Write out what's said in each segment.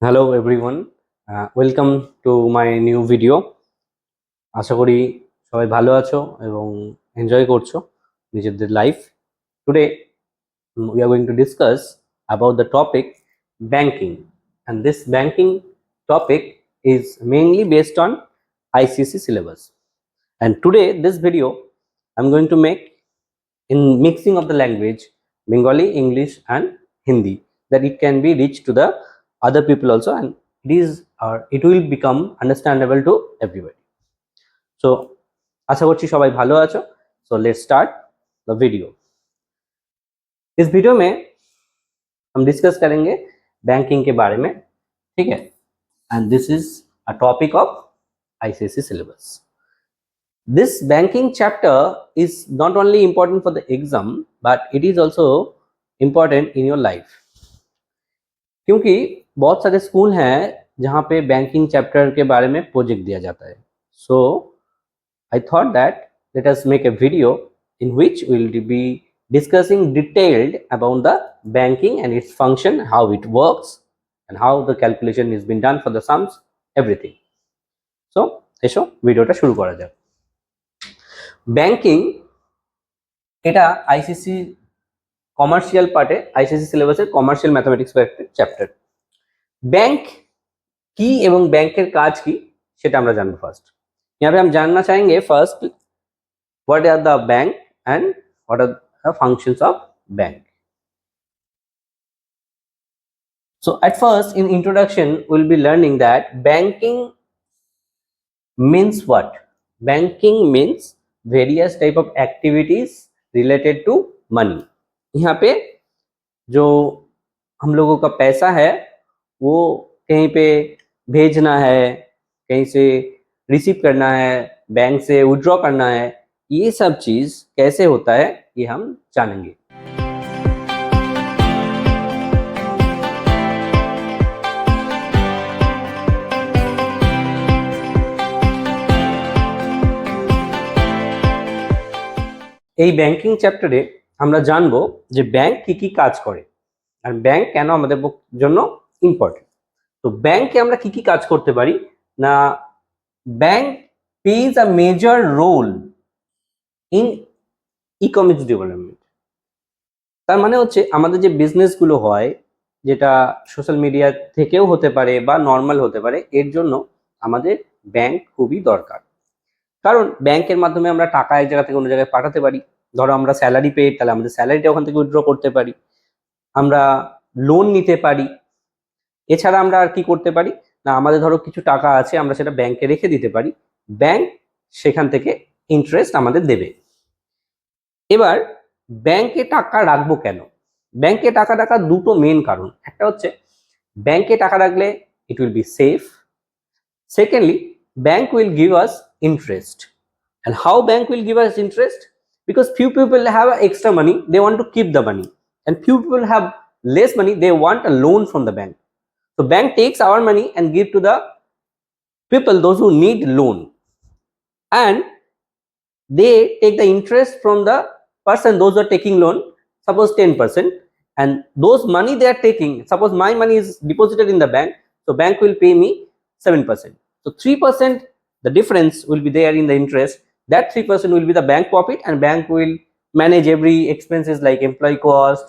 Hello everyone, welcome to my new video. আশা করি সবাই ভালো আছো এবং এনজয় করছো নিজেদের life. Today we are going to discuss about the topic banking, and this banking topic is mainly based on ICSE syllabus. And today this video I'm going to make in mixing of the language Bengali, English and Hindi, that it can be reached to the other people also, and it will become understandable to everybody. So आशा करছি সবাই ভালো আছো। So let's start the video. इस video में हम discuss करेंगे banking के बारे में, ठीक है। And this is a topic of ICSE syllabus. This banking chapter is not only important for the exam, but it is also important in your life. क्योंकि बहुत सारे स्कूल हैं जहाँ पे बैंकिंग चैप्टर के बारे में प्रोजेक्ट दिया जाता है। So I thought that let us make a video in which we will be discussing detailed about the banking and its function, how it works and how the calculation is been done for the sums, everything. So এসো ভিডিওটা শুরু করা যাক। Banking এটা ICC commercial part है, ICSE syllabus है commercial mathematics का एक चैप्टर। बैंक की एवं बैंकेर काज की সেটা আমরা জানবো। ফার্স্ট यहाँ पे हम जानना चाहेंगे first what are the bank and what are the functions of bank. So at first in introduction we'll be learning that banking means what? Banking means various type of activities related to money। यहाँ पे जो हम लोगों का पैसा है वो कहीं पे भेजना है, कहीं से रिसीव करना है, बैंक से विड्रॉ करना है, ये सब चीज कैसे होता है ये हम जानेंगे। এই ব্যাংকিং চ্যাপ্টারে আমরা জানবো যে ব্যাংক কি কাজ করে আর ব্যাংক কেন আমাদের জন্য ইম্পর্টেন্ট। তো ব্যাংকে আমরা কি কাজ করতে পারি না, bank plays a major role in economic development. তার মানে হচ্ছে আমাদের যে বিজনেসগুলো হয়, যেটা সোশ্যাল মিডিয়া থেকেও হতে পারে বা নর্মাল হতে পারে, এর জন্য আমাদের ব্যাংক খুবই দরকার। কারণ ব্যাংকের মাধ্যমে আমরা টাকা এক জায়গা থেকে অন্য জায়গায় পাঠাতে পারি। ধরো আমরা স্যালারি পেয়ে, তাহলে আমাদের স্যালারিটা ওখান থেকে উইথড্র করতে পারি, আমরা লোন নিতে পারি। এছাড়া আমরা আর কি করতে পারি না, আমাদের ধরো কিছু টাকা আছে, আমরা সেটা ব্যাংকে রেখে দিতে পারি, ব্যাংক সেখান থেকে ইন্টারেস্ট আমাদের দেবে। এবার ব্যাংকে টাকা রাখবো কেন? ব্যাংকে টাকা রাখার দুটো মেন কারণ। একটা হচ্ছে ব্যাংকে টাকা রাখলে it will be safe. Secondly bank will give us interest. And how bank will give us interest? Because few people have extra money, they want to keep the money, and few people have less money, they want a loan from the bank. So bank takes our money and give to the people, those who need loan, and they take the interest from the person, those who are taking loan, suppose 10%, and those money they are taking, suppose my money is deposited in the bank, so bank will pay me 7%. So 3% the difference will be there in the interest. That 3% will be the bank profit, and bank will manage every expenses like employee cost,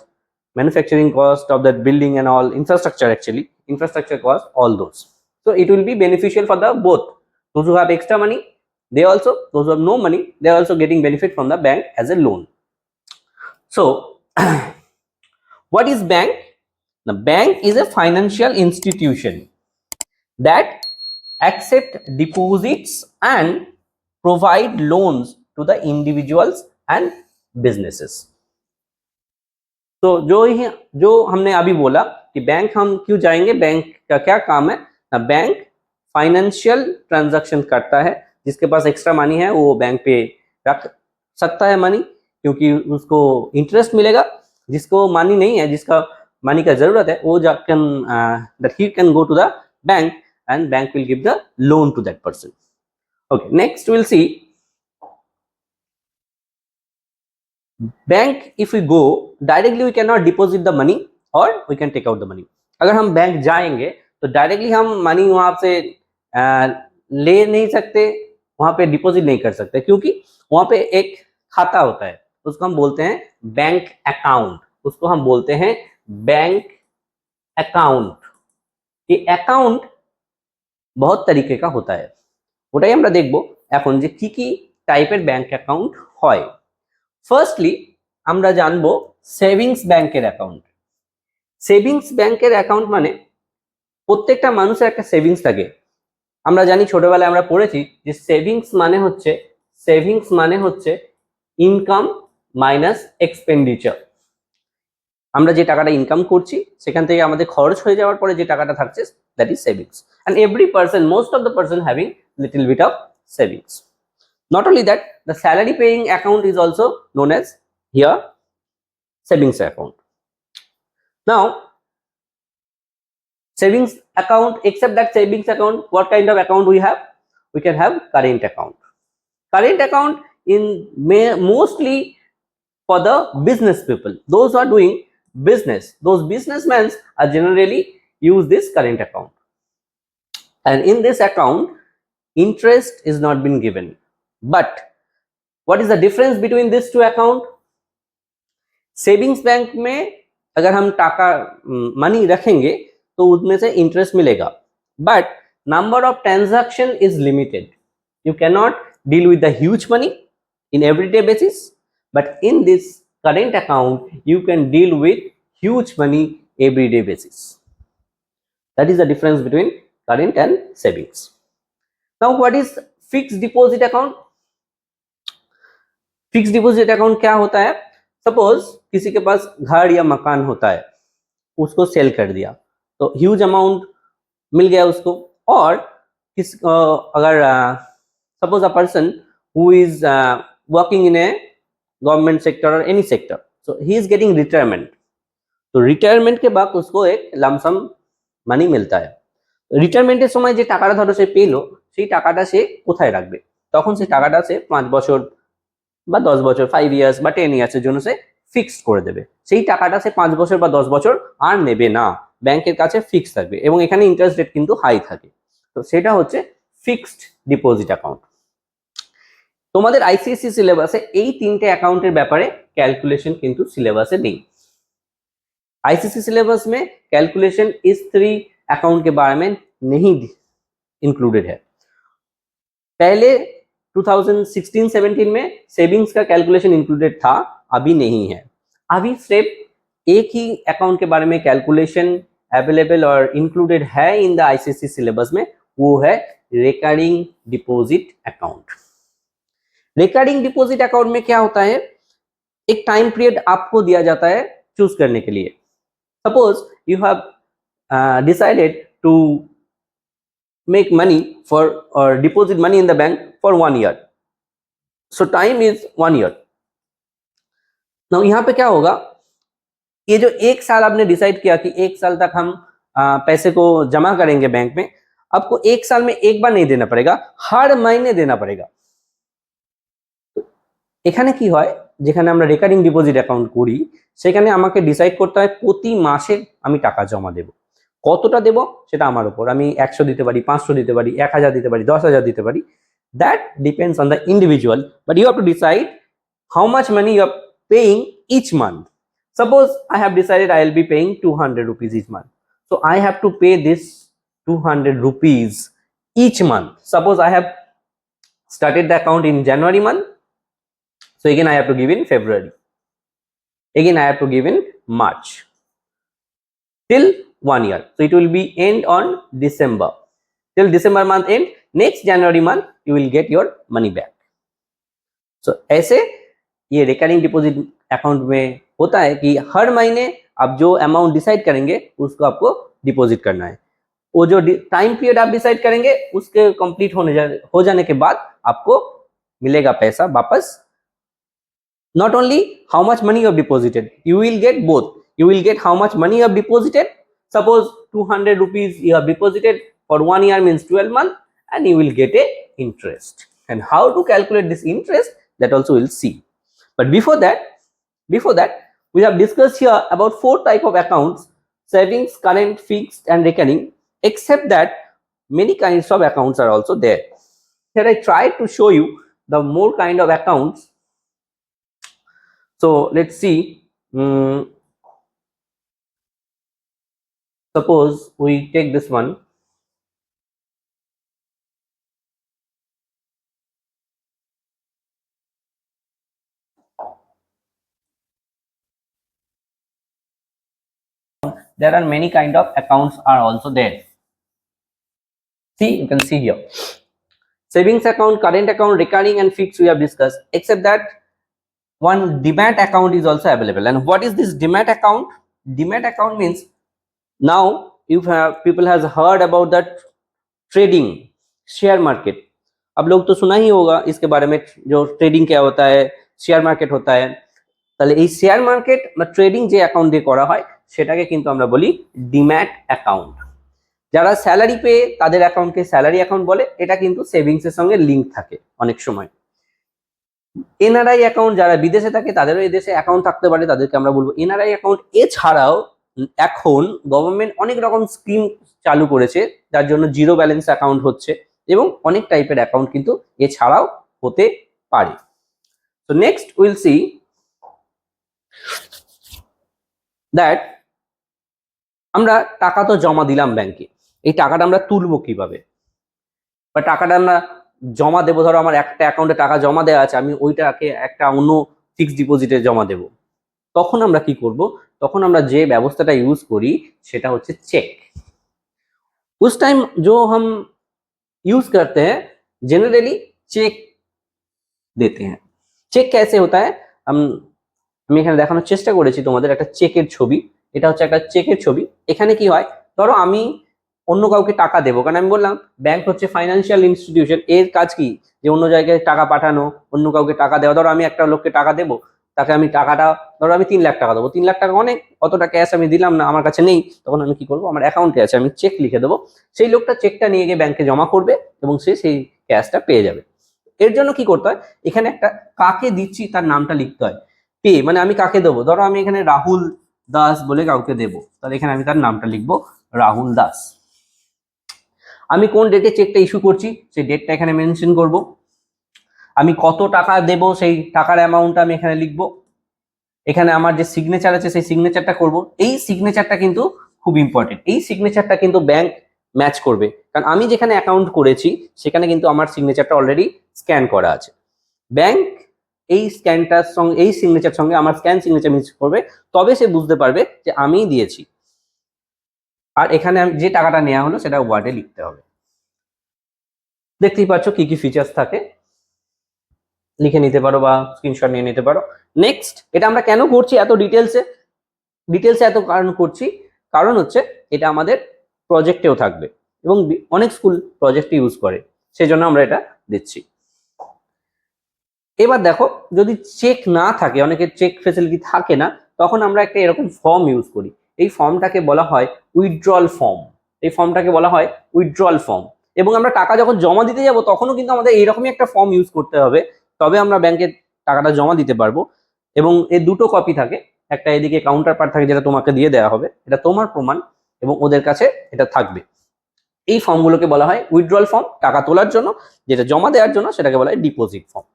manufacturing cost of that building and all infrastructure, actually infrastructure cost, all those. So it will be beneficial for the both, those who have extra money, they also, those who have no money, they are also getting benefit from the bank as a loan. So what is bank? The bank is a financial institution that accept deposits and provide loans to the individuals and businesses. तो जो हमने अभी बोला कि bank हम क्यों जाएंगे, bank का क्या काम है ना, बैंक फाइनेंशियल ट्रांजैक्शन करता है। जिसके पास एक्स्ट्रा मनी है वो बैंक पे रख सकता है मनी, क्योंकि उसको इंटरेस्ट मिलेगा। जिसको मनी नहीं है, जिसका मनी का जरूरत है, वो that he can go to the bank and bank will give the loan to that person. Okay, next we'll see bank. if we go directly we cannot deposit the money or we can take out the money. अगर हम bank जाएंगे तो directly हम money वहां से ले नहीं सकते, वहां पे डिपॉजिट नहीं कर सकते, क्योंकि वहां पे एक खाता होता है, उसको हम बोलते हैं बैंक अकाउंट। उसको हम बोलते हैं बैंक अकाउंट। ये अकाउंट बहुत तरीके का होता है, ওটাই আমরা দেখব এখন যে কি কি টাইপের ব্যাংক অ্যাকাউন্ট হয়। ফার্স্টলি আমরা জানবো সেভিংস ব্যাংকের অ্যাকাউন্ট। সেভিংস ব্যাংকের অ্যাকাউন্ট মানে প্রত্যেকটা মানুষের একটা সেভিংস থাকে। আমরা জানি ছোটবেলায় আমরা পড়েছি যে সেভিংস মানে হচ্ছে ইনকাম মাইনাস এক্সপেন্ডিচার। আমরা যে টাকাটা ইনকাম করছি সেখান থেকে আমাদের খরচ হয়ে যাওয়ার পরে যে টাকাটা থাকছে, that is savings. And every person, most of the person having little bit of savings. Not only that, the salary paying account is also known as here savings account. Now, savings account, except that savings account, what kind of account we have? We can have current account. Current account in mostly for the business people, those who are doing business, those businessmen are generally use this current account. And in this account, interest is not been given. But what is the difference between these two account? Savings bank में अगर हम टाका money रखेंगे तो उसमें से interest मिलेगा, but number of transaction is limited. You can not deal with the huge money in everyday basis, but in this current account you can deal with huge money everyday basis. That is the difference between current and savings. Now what is fixed deposit account? Fixed deposit account क्या होता है? Suppose किसी के पास घर या मकान होता है, उसको सेल कर दिया तो ह्यूज अमाउंट मिल गया उसको। और अगर suppose a person who is working in a government sector और any sector, so he is getting retirement, तो रिटायरमेंट के बाद उसको एक लमसम মানি মিলতা है। রিটায়ারমেন্টের সময় যে টাকাটা ধরো সে পেলো, সেই টাকাটা সে কোথায় রাখবে? তখন সেই টাকাটা সে 5 বছর বা 10 বছর, 5 ইয়ার্স বা 10 ইয়ার্সের জন্য সে ফিক্সড করে দেবে। সেই টাকাটা সে 5 বছর বা 10 বছর আর নেবে না, ব্যাংকের কাছে ফিক্সড থাকবে এবং এখানে ইন্টারেস্ট রেট কিন্তু হাই থাকে। তো সেটা হচ্ছে ফিক্সড ডিপোজিট অ্যাকাউন্ট। তোমাদের আইসিএসসি সিলেবাসে এই তিনটে অ্যাকাউন্টের ব্যাপারে ক্যালকুলেশন কিন্তু सिलेबस में नहीं। आईसीएसई सिलेबस में कैलकुलेशन इस 3 अकाउंट के बारे में नहीं इंक्लूडेड है। पहले 2016-17 में सेविंग्स का कैलकुलेशन इंक्लूडेड था, अभी नहीं है। अभी सिर्फ एक ही अकाउंट के बारे में कैलकुलेशन अवेलेबल और इंक्लूडेड है इन द आईसीएसई सिलेबस में, वो है recurring deposit account. Recurring deposit account में क्या होता है? एक टाइम पीरियड आपको दिया जाता है चूज करने के लिए। Suppose you have decided to make money for or deposit money in the bank for 1 year, so time is 1 year. now यहाँ पे क्या होगा? ये जो 1 साल आपने डिसाइड किया कि 1 साल तक हम पैसे को जमा करेंगे बैंक में, आपको 1 साल में एक बार नहीं देना पड़ेगा, हर महीने देना पड़ेगा। এখানে কি হয়, যেখানে আমরা রেকারিং ডিপোজিট অ্যাকাউন্ট করি সেখানে আমাকে ডিসাইড করতে হয় প্রতি মাসে আমি টাকা জমা দেব। কতটা দেব সেটা আমার উপর, আমি 100 দিতে পারি, 500 দিতে পারি, 1000 দিতে পারি, 10000 দিতে পারি। That depends on the individual, but you have to decide how much money you are paying each month. Suppose I have decided I will be paying 200 rupees each month, so I have to pay this 200 rupees each month. Suppose I have started the account in January month, so again I have to give in February, again I have to give in March, till 1 year. So it will be end on December, till December month end, next January month you will get your money back. So ऐसे ये recurring deposit account में होता है कि हर महीने आप जो amount decide करेंगे उसको आपको डिपॉजिट करना है। वो जो टाइम पीरियड आप डिसाइड करेंगे उसके कंप्लीट हो जाने के बाद आपको मिलेगा पैसा वापस। Not only how much money you have deposited, you will get both. You will get how much money you have deposited. Suppose 200 rupees you have deposited for 1 year, means 12 months, and you will get a interest. And how to calculate this interest, that also we'll see. But before that we have discussed here about 4 type of accounts: savings, current, fixed and recurring. except that many kinds of accounts are also there. Here I try to show you the more kind of accounts. So let's see. Suppose we take this one. There are many kind of accounts are also there. See, you can see here. Savings account, current account, recurring and fixed we have discussed, except that one demat account is also available. And what is this demat account? Demat account means, now if people has heard about that trading share market, अब लोग तो सुना ही होगा इसके बारे में, जो trading क्या होता है, শেয়ার মার্কেট होता है। তাহলে এই শেয়ার মার্কেট বা ট্রেডিং যে অ্যাকাউন্ট দিয়ে করা হয় সেটাকে কিন্তু আমরা বলি ডিম্যাট অ্যাকাউন্ট। যারা স্যালারি পেয়ে তাদের অ্যাকাউন্টকে স্যালারি অ্যাকাউন্ট বলে, এটা কিন্তু সেভিংস এর সঙ্গে লিংক থাকে অনেক সময়। এনআরআই অ্যাকাউন্ট, যারা বিদেশে থাকে তাদেরও এই দেশে অ্যাকাউন্ট থাকতে পারে, তাদেরকে আমরা বলবো এনআরআই অ্যাকাউন্ট। এছাড়াও এখন গভর্নমেন্ট অনেক রকম স্কিম চালু করেছে যার জন্য জিরো ব্যালেন্স অ্যাকাউন্ট হচ্ছে, এবং অনেক টাইপের অ্যাকাউন্ট কিন্তু এছাড়াও হতে পারে। তো নেক্সট উইল সি দ্যাট আমরা টাকা তো জমা দিলাম ব্যাংকে, এই টাকাটা আমরা তুলবো কিভাবে, বা টাকাটা আমরা জমা দেবো। ধরো আমার একটা অ্যাকাউন্টে টাকা জমা দেওয়া আছে, আমি ওইটাকে একটা অন্য ফিক্সড ডিপোজিটে জমা দেব। তখন আমরা কি করব? তখন আমরা যে ব্যবস্থাটা ইউজ করি সেটা হচ্ছে চেক। उस टाइम जो हम यूज करते हैं जनरली चेक देते हैं। চেক कैसे होता है? আমি এখানে দেখানোর চেষ্টা করেছি তোমাদের একটা চেকের ছবি। এটা হচ্ছে একটা চেকের ছবি। এখানে কি হয়, ধরো আমি অন্য কাউকে টাকা দেবো, কারণ আমি বললাম ব্যাংক হচ্ছে ফাইন্যান্সিয়াল ইনস্টিটিউশন, এর কাজ কি যে অন্য জায়গায় টাকা পাঠানো, অন্য কাউকে টাকা দেওয়া। ধরো আমি একটা লোককে টাকা দেবো, তাকে আমি টাকাটা, ধরো আমি 3 লাখ টাকা দেবো, 3 লাখ টাকা অনেক, অতটা ক্যাশ আমি দিলাম না, আমার কাছে নেই, তখন আমি কি করবো, আমার অ্যাকাউন্টে আছে, আমি চেক লিখে দেবো, সেই লোকটা চেকটা নিয়ে গিয়ে ব্যাংকে জমা করবে এবং সে সেই ক্যাশটা পেয়ে যাবে। এর জন্য কি করতে হয়, এখানে একটা কাকে দিচ্ছি তার নামটা লিখতে হয়। পে মানে আমি কাকে দেবো, ধরো আমি এখানে রাহুল দাস বলে কাউকে দেবো, তাহলে এখানে আমি তার নামটা লিখবো রাহুল দাস। আমি কোন ডেটে চেকটা ইস্যু করছি সেই ডেটটা এখানে মেনশন করব। আমি কত টাকা দেব সেই টাকার অ্যামাউন্টটা আমি এখানে লিখবো। এখানে আমার যে সিগনেচার আছে সেই সিগনেচারটা করব। এই সিগনেচারটা কিন্তু খুব ইম্পর্টেন্ট, এই সিগনেচারটা কিন্তু ব্যাংক ম্যাচ করবে, কারণ আমি যেখানে অ্যাকাউন্ট করেছি সেখানে কিন্তু আমার সিগনেচারটা অলরেডি স্ক্যান করা আছে। ব্যাংক এই স্ক্যানটার সঙ্গে, এই সিগনেচার সঙ্গে আমার স্ক্যান সিগনেচার মিক্স করবে, তবে সে বুঝতে পারবে যে আমিই দিয়েছি। আর এখানে যে টাকাটা নেওয়া হলো সেটা ওয়ার্ডে লিখতে হবে। দেখতেই পাচ্ছ কি কি ফিচার্স থাকে, লিখে নিতে পারো বা স্ক্রিনশট নিয়ে নিতে পারো। নেক্সট, এটা আমরা কেন করছি এত ডিটেলসে এত কারণ করছি, কারণ হচ্ছে এটা আমাদের প্রজেক্টেও থাকবে এবং অনেক স্কুল প্রজেক্টে ইউজ করে, সেই জন্য আমরা এটা দিচ্ছি। এবার দেখো, যদি চেক না থাকে, অনেকের চেক ফেসিলিটি থাকে না, তখন আমরা একটা এরকম ফর্ম ইউজ করি। এই ফর্মটাকে বলা হয় উইথড্রল ফর্ম। এই ফর্মটাকে বলা হয় উইথড্রল ফর্ম। এবং আমরা টাকা যখন জমা দিতে যাব তখনও কিন্তু আমাদের এইরকমই একটা ফর্ম ইউজ করতে হবে, তবে আমরা ব্যাংকে টাকাটা জমা দিতে পারবো। এবং এর দুটো কপি থাকে, একটা এদিকে কাউন্টার পার্ট থাকে যেটা তোমাকে দিয়ে দেওয়া হবে, এটা তোমার প্রমাণ, এবং ওদের কাছে এটা থাকবে। এই ফর্মগুলোকে বলা হয় উইথড্রল ফর্ম। টাকা তোলার জন্য, যেটা জমা দেওয়ার জন্য সেটাকে বলা হয় ডিপোজিট ফর্ম।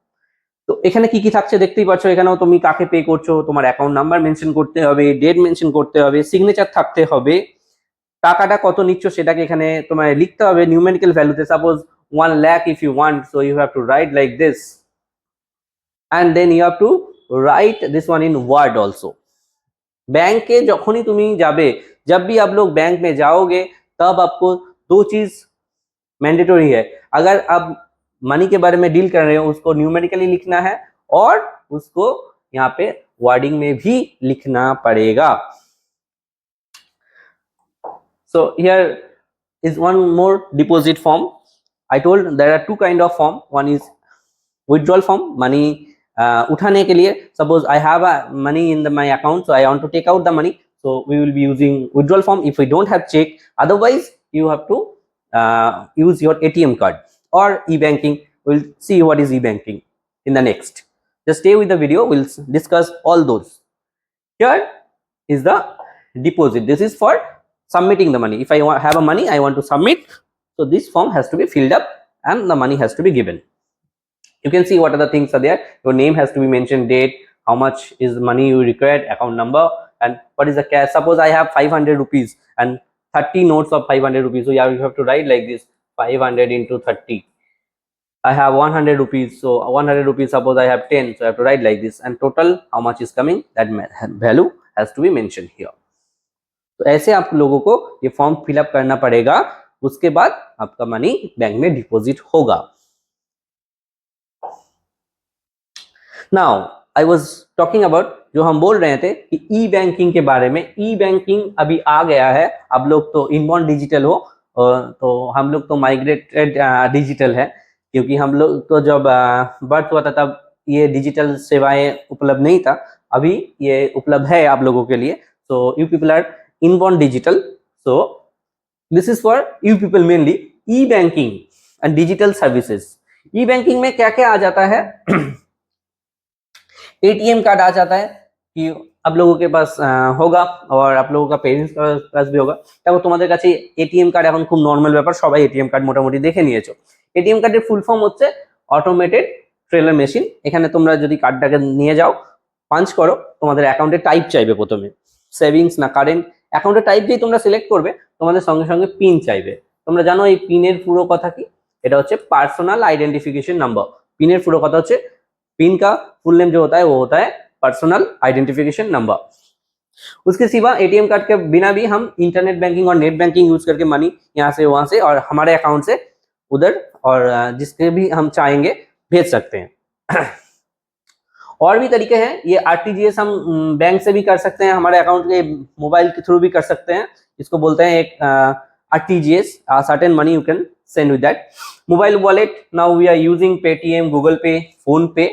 তো এখানে কি কি থাকছে দেখতেই পাচ্ছ, এখানেও তুমি কাকে পে করছো, তোমার অ্যাকাউন্ট নাম্বার মেনশন করতে হবে, ডেট মেনশন করতে হবে, সিগনেচার থাকতে হবে, টাকাটা কত নিচ্ছ সেটাকে এখানে তোমায় লিখতে হবে নিউমেরিক্যাল ভ্যালুতে। Suppose 1 lakh if you want, so you have to write like this, and then you have to write this one in word also. बैंके जखनी तुम जाबे, जब भी आप लोग बैंक में जाओगे तब आपको दो चीज मैंडेटरी है। अगर आप मनी के बारे में डील कर रहे हो, उसको न्यूमेरिकली लिखना है और उसको यहाँ पे वर्डिंग में भी लिखना पड़ेगा। So here is one more deposit form. I told there are two kind of form. One is withdrawal form, money उठाने के लिए। Suppose I have a money in my account, so I want to take out the money, so we will be using withdrawal form if we don't have check. Otherwise you have to use your ATM card or e-banking. We'll see what is e-banking in the next. Just stay with the video, we'll discuss all those. Here is the deposit. This is for submitting the money. If I have a money, I want to submit, so this form has to be filled up and the money has to be given. You can see what are the things are there. Your name has to be mentioned, date, how much is the money you required, account number, and what is the cash. Suppose I have 500 rupees and 30 notes of 500 rupees, so you have to write like this: 500 into 30. I have 100 rupees, so 100 rupees, suppose I have 10, so I have to write like this, and total how much is coming, that value has to be mentioned here. तो ऐसे आप लोगों को ये form fill up करना पड़ेगा, उसके बाद आपका मनी बैंक में डिपॉजिट होगा. Now I was talking about, जो हम बोल रहे थे कि ई बैंकिंग के बारे में. ई बैंकिंग अभी आ गया है. आप लोग तो इनबॉर्न डिजिटल हो, तो हम लोग तो माइग्रेटेड डिजिटल है, क्योंकि हम लोग तो जब बर्थ हुआ था तब ये डिजिटल सेवाएं उपलब्ध नहीं था. अभी ये उपलब्ध है आप लोगों के लिए. So you people are inborn digital, so this is for you people mainly. E banking and digital services. E banking में क्या क्या आ जाता है? एटीएम कार्ड आ जाता है कि आप लोगों के पास होगा, और आप लोगों का पेरेंट्स का पास भी होगा. দেখো তোমাদের কাছে এটিএম কার্ড এখন খুব নরমাল ব্যাপার, সবাই এটিএম কার্ড মোটামুটি দেখে নিয়েছো. এটিএম কার্ডের ফুল ফর্ম হচ্ছে অটোমেটেড টেলার মেশিন. এখানে তোমরা যদি কার্ডটাকে নিয়ে যাও, পাঞ্চ করো, তোমাদের অ্যাকাউন্টে টাইপ চাইবে প্রথমে, সেভিংস না কারেন্ট. অ্যাকাউন্টে টাইপ দিয়ে তোমরা সিলেক্ট করবে, তোমাদের সঙ্গে সঙ্গে পিন চাইবে. তোমরা জানো এই পিনের পুরো কথা কি? এটা হচ্ছে পার্সোনাল आइडेंटिफिकेशन नंबर. पिन পুরো কথা হচ্ছে, पिन का फुल नेम जो होता है वो होता है पर्सनल आइडेंटिफिकेशन नंबर. उसके सिवा एटीएम कार्ड के बिना भी हम इंटरनेट बैंकिंग और नेट बैंकिंग यूज करके मनी यहाँ से वहां से और हमारे अकाउंट से उधर और जिसके भी हम चाहेंगे भेज सकते हैं. और भी तरीके हैं. ये आरटीजीएस हम बैंक से भी कर सकते हैं, हमारे अकाउंट के मोबाइल के थ्रू भी कर सकते हैं. इसको बोलते हैं एक RTGS, certain money you can send with that. Mobile wallet, now we are using Paytm, Google Pay, Phone Pay.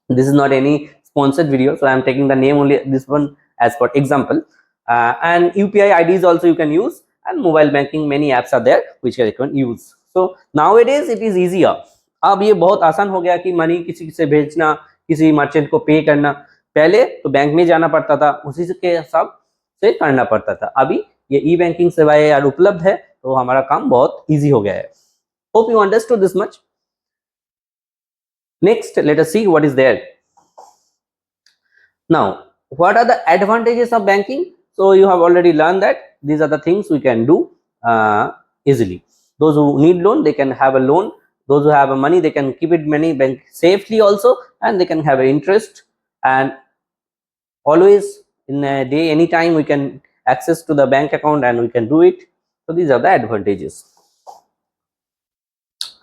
This is not any sponsored video, so I am taking the name only, this one as for example. And UPI IDs also you can use, and mobile banking, many apps are there which you can use. So nowadays it is easier. अब ये बहुत आसान हो गया कि money किसी से भेजना, किसी मर्चेंट को पे करना. पहले तो बैंक में जाना पड़ता था, उसी के हिसाब से करना पड़ता था. अभी ये ई बैंकिंग सेवाएं यार उपलब्ध है, तो हमारा काम बहुत इजी हो गया है. Hope you understood this much. Next let us see what is there. Now what are the advantages of banking? So you have already learn that these are the things we can do easily. Those who need loan, they can have a loan. Those who have a money, they can keep it money bank safely also, and they can have an interest, and always in a day, anytime we can access to the bank account and we can do it. So these are the advantages.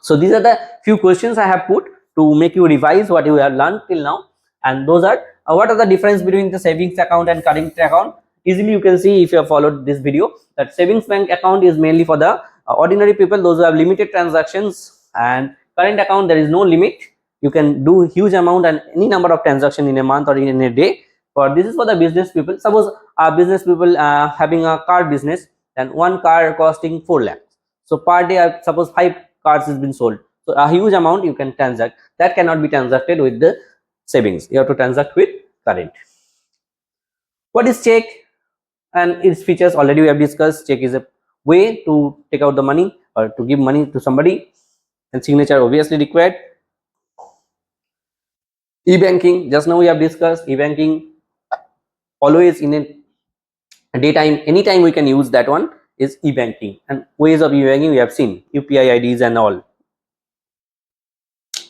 So these are the few questions I have put to make you revise what you have learned till now. And those are what are the difference between the savings account and current account? Easily you can see if you have followed this video that savings bank account is mainly for the ordinary people, those who have limited transactions, and current account there is no limit. You can do huge amount and any number of transactions in a month or in a day. For this is for the business people. Suppose business people having a car business, and one car costing 4 lakhs. So per day, suppose 5 cars has been sold. So a huge amount you can transact. That cannot be transacted with the savings. You have to transact with current. What is check and its features? Already we have discussed. Check is a way to take out the money or to give money to somebody, and signature obviously required. E-banking, just now we have discussed. E-banking always in a daytime, anytime we can use that one is e-banking. And ways of e-banking we have seen, UPI IDs and all.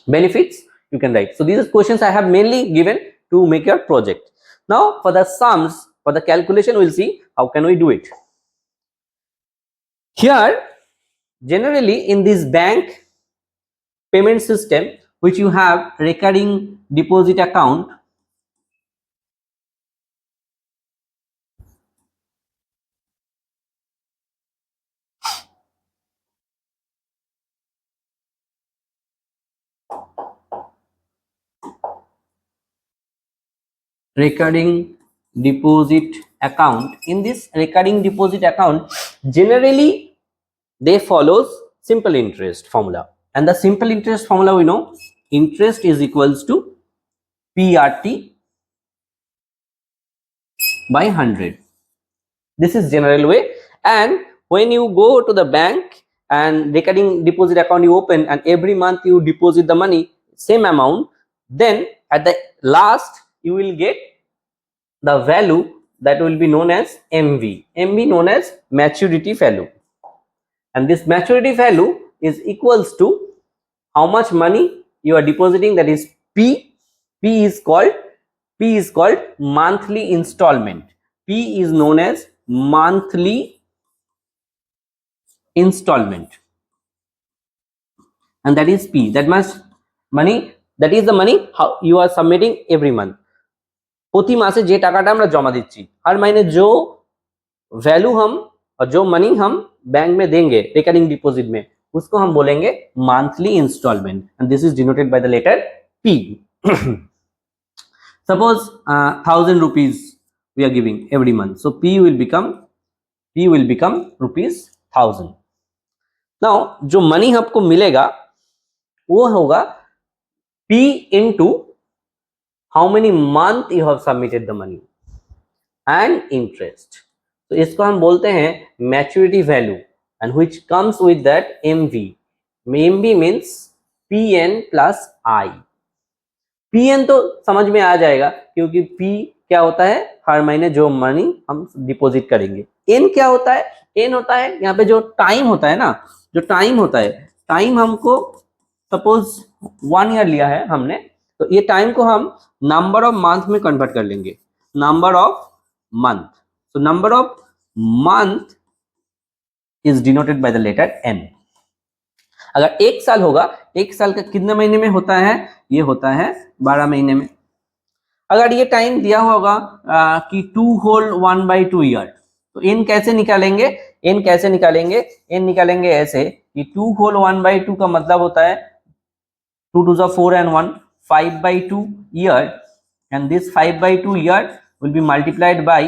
Benefits you can write. So these are questions I have mainly given to make your project. Now for the sums, for the calculation, we'll see how can we do it. Here generally in this bank payment system, which you have recurring deposit account, recurring deposit account. In this recurring deposit account, generally they follows simple interest formula, and the simple interest formula we know, interest is equals to PRT by 100. This is general way. And when you go to the bank and recurring deposit account you open and every month you deposit the money same amount, then at the last you will get the value that will be known as MV. MV known as maturity value, and this maturity value is equals to how much money you are depositing, that is P. P is called monthly installment. P is known as monthly installment, and that is P. That much money, that is the money how you are submitting every month. প্রতি মাসে যে টাকাটা আমরা জমা দিচ্ছি, हर महीने जो value हम और जो मनी हम बैंक में देंगे रिकरिंग डिपॉजिट में, उसको हम बोलेंगे monthly installment, and this is denoted by the letter P. Suppose 1000 rupees we are giving every month, so P will become rupees 1000. Now जो मनी आपको मिलेगा वो होगा P into how many month you have submitted the money and interest. तो इसको हम बोलते हैं maturity value, and which comes with that MV. MV means PN plus I. PN तो समझ में आ जाएगा क्योंकि P क्या होता है, हर महीने जो मनी हम डिपॉजिट करेंगे. N क्या होता है, N होता है यहाँ पे जो टाइम होता है ना, जो टाइम होता है, टाइम हमको सपोज 1 ईयर लिया है हमने, तो ये टाइम को हम नंबर ऑफ मंथ में कन्वर्ट कर लेंगे, नंबर ऑफ मंथ. तो number of month is denoted by the letter N. अगर एक साल होगा, एक साल का कितने महीने में होता है, ये होता है 12 महीने में. अगर ये टाइम दिया होगा कि 2 होल 1/2 ईयर, तो N कैसे निकालेंगे, N कैसे निकालेंगे, N निकालेंगे ऐसे कि 2 होल 1/2 का मतलब होता है 2 to the 4 and 1, 5/2 year, and this 5/2 year will be multiplied by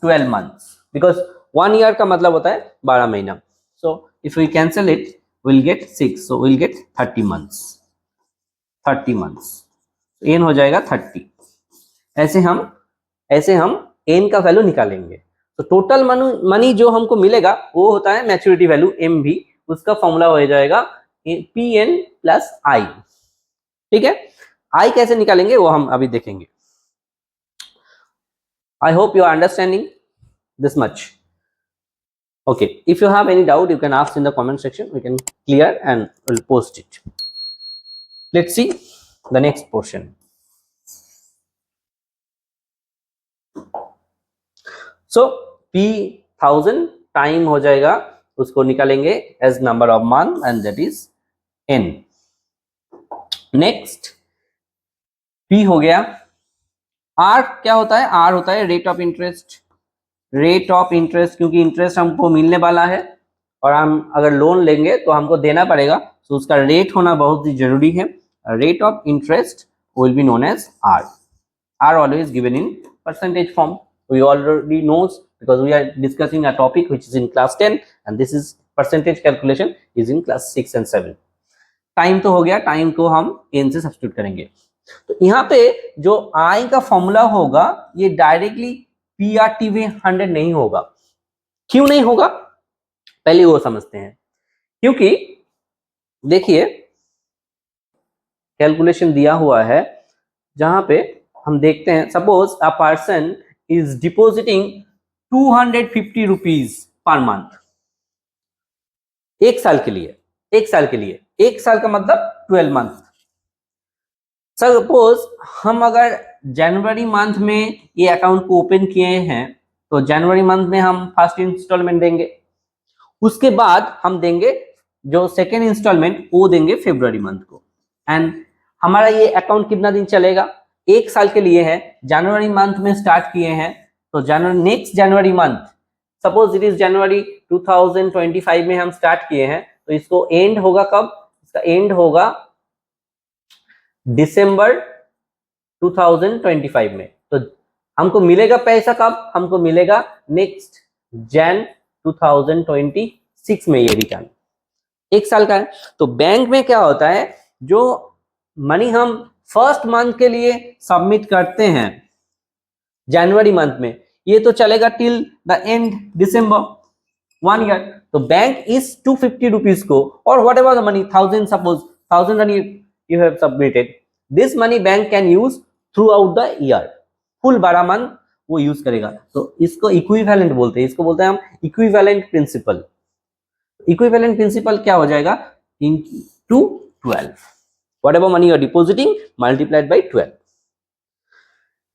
12 months, because 1 year का मतलब होता है 12 महीना. So if we cancel it, we'll get 6, so we'll get 30 months. So n हो जाएगा 30. ऐसे हम n का वैल्यू निकालेंगे. तो टोटल मनी जो हमको मिलेगा वो होता है मैच्योरिटी वैल्यू MV. उसका फॉर्मूला हो जाएगा PN प्लस I. ठीक है, I कैसे निकालेंगे वो हम अभी देखेंगे. I hope you are understanding this much. Okay, if you have any doubt you can ask in the comment section, we can clear and we'll post it. Let's see the next portion. So P1000 time हो जाएगा, उसको निकालेंगे as number of month and that is N. Next P हो गया. R क्या होता है, R होता है rate of interest. Rate of interest, क्योंकि इंटरेस्ट हमको मिलने वाला है और हम अगर लोन लेंगे तो हमको देना पड़ेगा, तो उसका रेट होना बहुत ही जरूरी है. Rate of interest will be known as R. R always given in percentage form. We already knows because we are discussing a topic which is in class 10 and this is percentage calculation is in class 6 and 7. Time तो हो गया, time को हम n से substitute करेंगे. तो यहाँ पे जो I का फॉर्मूला होगा ये डायरेक्टली PRTV 100 नहीं होगा. क्यों नहीं होगा, पहले वो समझते हैं. क्योंकि देखिए कैलकुलेशन दिया हुआ है जहां पे हम देखते हैं, suppose a person is depositing 250 rupees per month, एक साल के लिए. एक साल का मतलब 12 मंथ. सपोज हम अगर जनवरी मंथ में ये अकाउंट को ओपन किए हैं तो जनवरी मंथ में हम फर्स्ट इंस्टॉलमेंट देंगे, उसके बाद हम देंगे जो सेकेंड इंस्टॉलमेंट वो देंगे फरवरी मंथ को. एंड हमारा ये अकाउंट कितना दिन चलेगा, एक साल के लिए है. जनवरी मंथ में स्टार्ट किए हैं तो next January month, suppose it is जनवरी 2025 में हम स्टार्ट किए हैं, तो इसको एंड होगा कब, इसका एंड होगा दिसंबर 2025 में. तो हमको मिलेगा पैसा कब, हमको मिलेगा नेक्स्ट जैन 2026 में ये रिटर्न. एक साल का है. तो बैंक में क्या होता है, जो मनी हम फर्स्ट मंथ के लिए सबमिट करते हैं, जनवरी मंथ में, ये तो चलेगा till the end December 1 year. तो बैंक इज 250 रुपीज को, और what ever the money 1000, suppose 1000 run you have submitted, this money bank can use throughout the year, full 12 month वो यूज करेगा। तो इसको इक्विवेलेंट बोलते हैं, इसको बोलते हैं हम इक्विवेलेंट प्रिंसिपल। इक्विवेलेंट प्रिंसिपल क्या हो जाएगा, into 12, whatever money you are depositing multiplied by 12।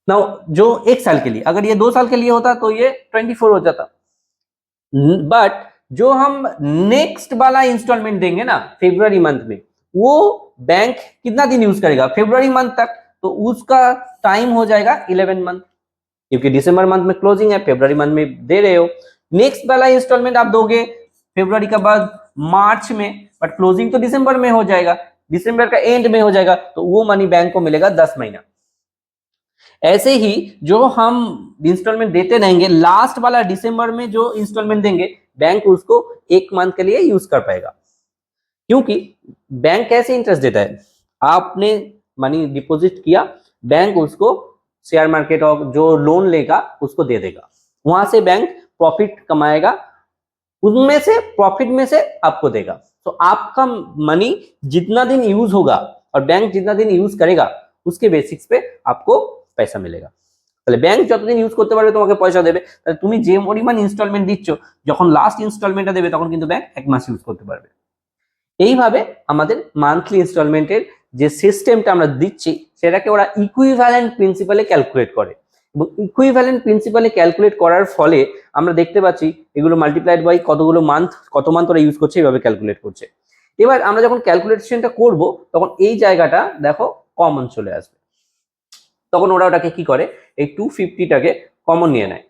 Now जो 1 साल के लिए, अगर ये 2 साल के लिए होता तो ये 24 हो जाता, बट जो हम नेक्स्ट वाला इंस्टॉलमेंट देंगे ना फरवरी मंथ में, वो बैंक कितना दिन यूज करेगा, फरवरी मंथ तक, तो उसका टाइम हो जाएगा 11 मंथ, क्योंकि दिसंबर मंथ में क्लोजिंग है, फरवरी मंथ में दे रहे हो। नेक्स्ट वाला इंस्टॉलमेंट आप दोगे फरवरी के बाद मार्च में, बट क्लोजिंग तो दिसंबर में हो जाएगा, दिसंबर का एंड में हो जाएगा, तो वो मनी बैंक को मिलेगा 10 महीना। ऐसे ही जो हम इंस्टॉलमेंट देते रहेंगे, लास्ट वाला दिसंबर में जो इंस्टॉलमेंट देंगे, बैंक उसको 1 मंथ के लिए यूज कर पाएगा, क्योंकि बैंक कैसे इंटरेस्ट देता है, आपने मनी डिपॉजिट किया, बैंक उसको शेयर मार्केट और जो लोन लेगा उसको दे देगा, वहां से बैंक प्रॉफिट कमाएगा, उनमें से प्रॉफिट में से आपको देगा। तो आपका मनी जितना दिन यूज होगा और बैंक जितना दिन यूज करेगा, उसके बेसिक्स पे आपको पैसा मिলেगा। তাহলে ব্যাংক যতদিন ইউজ করতে পারবে তোমাকে পয়সা দেবে, তাহলে তুমি যে পরিমাণ ইনস্টলমেন্ট দিচ্ছ, যখন লাস্ট ইনস্টলমেন্টটা দেবে তখন কিন্তু ব্যাংক 1 মাস ইউজ করতে পারবে। এইভাবে আমাদের মান্থলি ইনস্টলমেন্টের যে সিস্টেমটা আমরা দিচ্ছি, সেটাকে ওরা ইকুইভ্যালেন্ট প্রিন্সিপালে ক্যালকুলেট করে, এবং ইকুইভ্যালেন্ট প্রিন্সিপালে ক্যালকুলেট করার ফলে আমরা দেখতে পাচ্ছি এগুলো মাল্টিপ্লাইড বাই কতগুলো মান্থ, কত মান্থ ওরা ইউজ করছে, এইভাবে ক্যালকুলেট করছে। এবার আমরা যখন ক্যালকুলেশনটা করব, তখন এই জায়গাটা দেখো কমন চলে আসবে, তখন ওরা ওটাকে কি করে, এই 250টাকে কমন নিয়ে নেয়,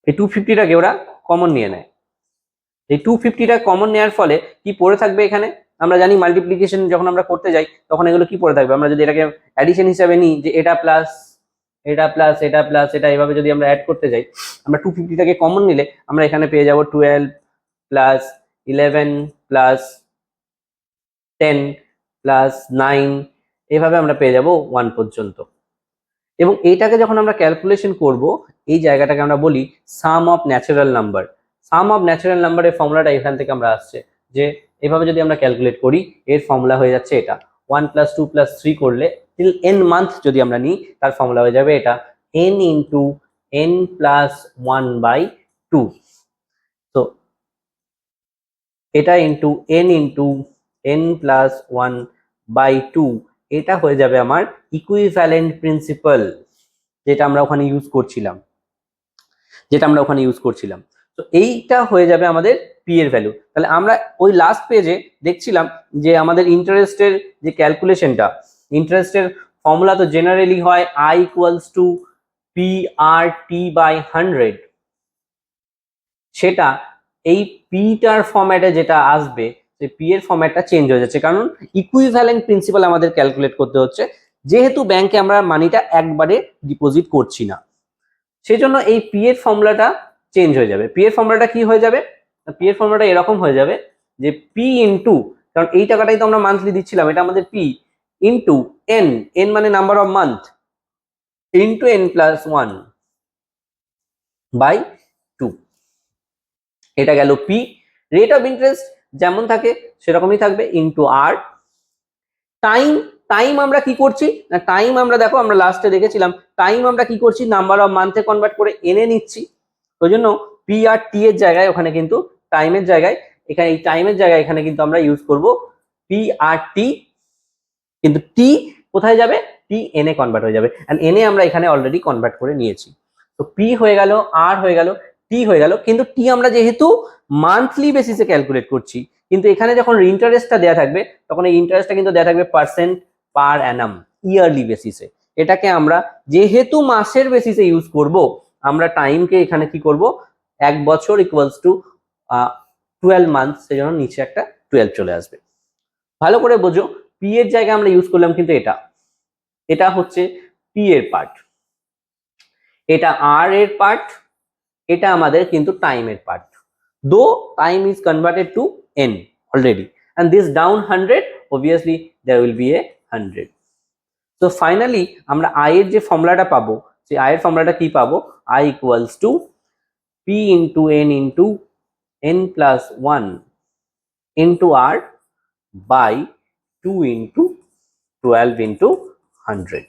এই 250টাকে ওরা কমন নিয়ে নেয়। এই 250টা কমন নেওয়ার ফলে কি পড়ে থাকবে এখানে, আমরা জানি মাল্টিপ্লিকেশন যখন আমরা করতে যাই তখন এগুলো কি পড়ে থাকবে, আমরা যদি এটাকে অ্যাডিশন হিসাবে নিই, যে এটা প্লাস এটা প্লাস এটা প্লাস এটা, এইভাবে যদি আমরা অ্যাড করতে যাই, আমরা 250টাকে কমন নিলে আমরা এখানে পেয়ে যাব 12 প্লাস 11 প্লাস 10 প্লাস 9, এইভাবে আমরা পেয়ে যাব 1 পর্যন্ত। এবং এইটাকে যখন আমরা ক্যালকুলেশন করব, এই জায়গাটাকে আমরা বলি sum of natural number. Sum of natural নাম্বারের ফর্মুলাটা এখান থেকে আমরা আসছে, যে এভাবে যদি আমরা ক্যালকুলেট করি, এর ফর্মুলা হয়ে যাচ্ছে এটা 1 + 2 + 3 করলে টিল n মান্থ যদি আমরা নিই, তার ফর্মুলা হয়ে যাবে এটা n × n + 1/2। তো এটা ইন্টু n × n + 1/2, এটা হয়ে যাবে আমার ইকুইভ্যালেন্ট প্রিন্সিপাল, যেটা আমরা ওখানে ইউজ করছিলাম, তো এইটা হয়ে যাবে আমাদের পি এর ভ্যালু। তাহলে আমরা ওই লাস্ট পেজে দেখছিলাম যে আমাদের ইন্টারেস্টের যে ক্যালকুলেশনটা, ইন্টারেস্টের ফর্মুলা তো জেনারেলি হয় I = PRT/100, সেটা এই পিটার ফরম্যাটে যেটা আসবে, সেই পি এর ফরম্যাটটা চেঞ্জ হয়ে যাচ্ছে, কারণ ইকুইভ্যালেন্ট প্রিন্সিপাল আমাদের ক্যালকুলেট করতে হচ্ছে, যেহেতু ব্যাংকে আমরা মানিটা একবারে ডিপোজিট করছি না, সেজন্য এই পি এর ফর্মুলাটা চেঞ্জ হয়ে যাবে। পি এর ফর্মুলাটা কি হয়ে যাবে, পি এর ফর্মুলাটা এরকম হয়ে যাবে যে পি ইন্টু, কারণ এই টাকাটাই তো আমরা মান্থলি দিচ্ছিলাম, এটা আমাদের পি ইন্টু এন, এন মানে number of month, into n + 1/2, এটা গেল পি। রেট অফ ইন্টারেস্ট যেমন থাকে সেরকমই থাকবে, ইন্টু আর। টাইম আমরা কি করছি না, টাইম আমরা দেখো, আমরা লাস্টে দেখেছিলাম টাইম আমরা কি করছি, নাম্বার অফ মান্থে কনভার্ট করে এনে নিচ্ছি, ওই জন্য পি আর টি এর জায়গায় ওখানে কিন্তু টাইমের জায়গায়, এখানে এই টাইমের জায়গায় এখানে কিন্তু আমরা ইউজ করব পি আর টি, কিন্তু টি কোথায় যাবে, টি এন এ কনভার্ট হয়ে যাবে, এন্ড এন এ আমরা এখানে অলরেডি কনভার্ট করে নিয়েছি। তো পি হয়ে গেল, আর হয়ে গেল, টি হয়ে গেল, কিন্তু টি আমরা যেহেতু মান্থলি বেসিসে ক্যালকুলেট করছি, কিন্তু এখানে যখন ইন্টারেস্টটা দেওয়া থাকবে, তখন এই ইন্টারেস্টটা কিন্তু দেওয়া থাকবে %/annum, ইয়ারলি বেসিসে। এটাকে আমরা যেহেতু মাসের বেসিসে ইউজ করব, আমরা টাইমকে এখানে কি করব, 1 বছর = 12 মান্থ, সেজন্য নিচে একটা 12 চলে আসবে। ভালো করে বোঝো, পি এর জায়গায় আমরা ইউজ করলাম কিন্তু এটা হচ্ছে পি এর পার্ট, এটা আর এর পার্ট, এটা আমাদের কিন্তু টাইমের পার্ট। দো time is converted to n already, and this down 100, obviously there will be a 100. তো ফাইনালি আমরা আই এর যে ফর্মুলাটা পাবো, সেই আই এর ফর্মুলাটা কি পাবো, I equals to P into N plus 1 into R by 2 into 12 into 100।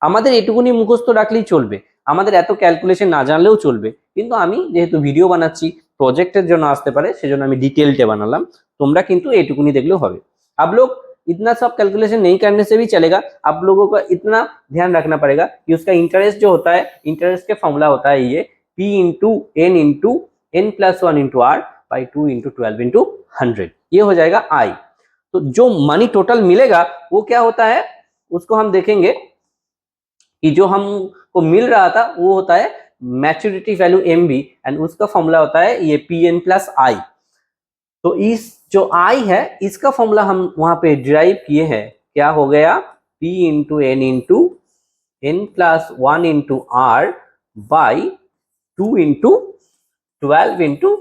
আমাদের এটুকুনি মুখস্থ রাখলেই চলবে, আমাদের এত ক্যালকুলেশন না জানলেও চলবে, কিন্তু আমি যেহেতু ভিডিও বানাচ্ছি, प्रोजेक्टर জন্য আসতে পারে, সেজন্য আমি ডিটেইলডে বানালাম। তোমরা কিন্তু এটুকুনি দেখলেও হবে। आप लोग इतना सब कैलकुलेशन नहीं करने से भी चलेगा, आप लोगों को इतना ध्यान रखना पड़ेगा कि उसका इंटरेस्ट जो होता है, इंटरेस्ट के फॉर्मूला होता है ये P into N plus 1 into R by 2 into 12 into 100, ये हो जाएगा आई। तो जो मनी टोटल मिलेगा वो क्या होता है, उसको हम देखेंगे कि जो हमको मिल रहा था वो होता है maturity value M B, and उसका फॉर्मूला होता है ये पी एन प्लस आई। तो इस जो आई है इसका फॉर्मूला हम वहां पे डिराइव किए हैं, क्या हो गया, P into N plus 1 into R by 2 into 12 into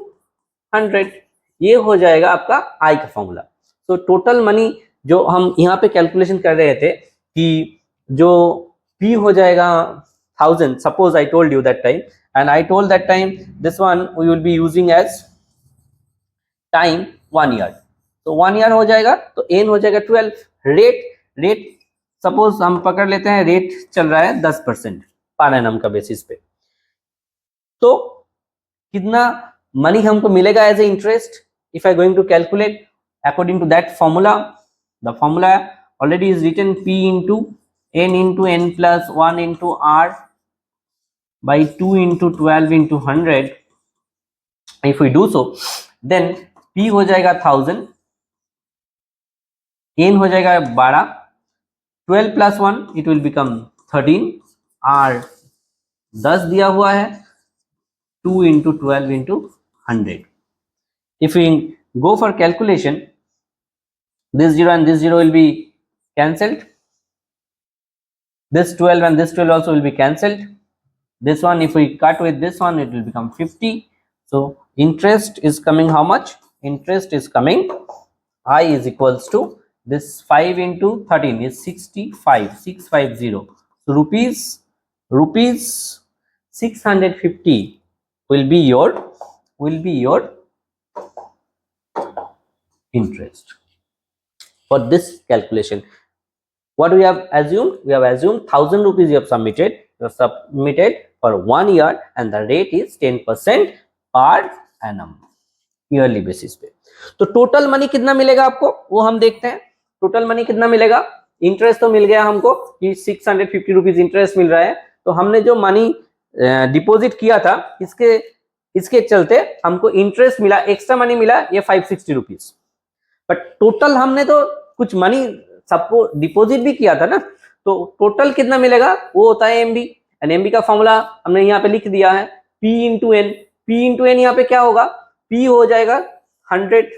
100, ये हो जाएगा आपका आई का फॉर्मूला। तो टोटल मनी जो हम यहाँ पे कैलकुलेशन कर रहे थे कि जो P हो जाएगा 1000, suppose I told you that time, and I told that time this one we will be using as time 1 year, तो 1 year हो जाएगा, तो n हो जाएगा 12। रेट सपोज हम पकड़ लेते हैं, रेट चल रहा है 10% पर एनम का बेसिस पे, तो कितना मनी हमको मिलेगा as a interest, if I going to calculate according to that formula, the formula already is written P into n plus 1 into r by 2 into 12 into 100। if we do so, then P हो जाएगा 1000, n हो जाएगा 12, 12 plus 1 it will become 13, r 10 दिया हुआ है, 2 into 12 into 100। if we go for calculation, this 0 and this 0 will be cancelled, this 12 and this 12 also will be cancelled, this one if we cut with this one it will become 50। so interest is coming how much, interest is coming, I is equals to this 5 into 13 is 650, so rupees 650 will be your interest for this calculation। What we have assumed, 1000 rupees you have submitted for 1 year, and the rate is 10% per annum yearly basis पे। तो total money कितना मिलेगा आपको वो हम देखते हैं। Total money कितना मिलेगा, इंटरेस्ट तो मिल गया हमको कि 650 रुपीज इंटरेस्ट मिल रहा है, तो हमने जो मनी डिपॉजिट किया था इसके चलते हमको इंटरेस्ट मिला, एक्स्ट्रा मनी मिला ये 560 रुपीज, बट टोटल हमने तो कुछ मनी सबको डिपॉजिट भी किया था ना, तो टोटल कितना मिलेगा वो होता है एमबी, एंड एमबी का फॉर्मूला हमने यहाँ पे लिख दिया है P इंटू एन यहाँ पे क्या होगा, P हो जाएगा 100,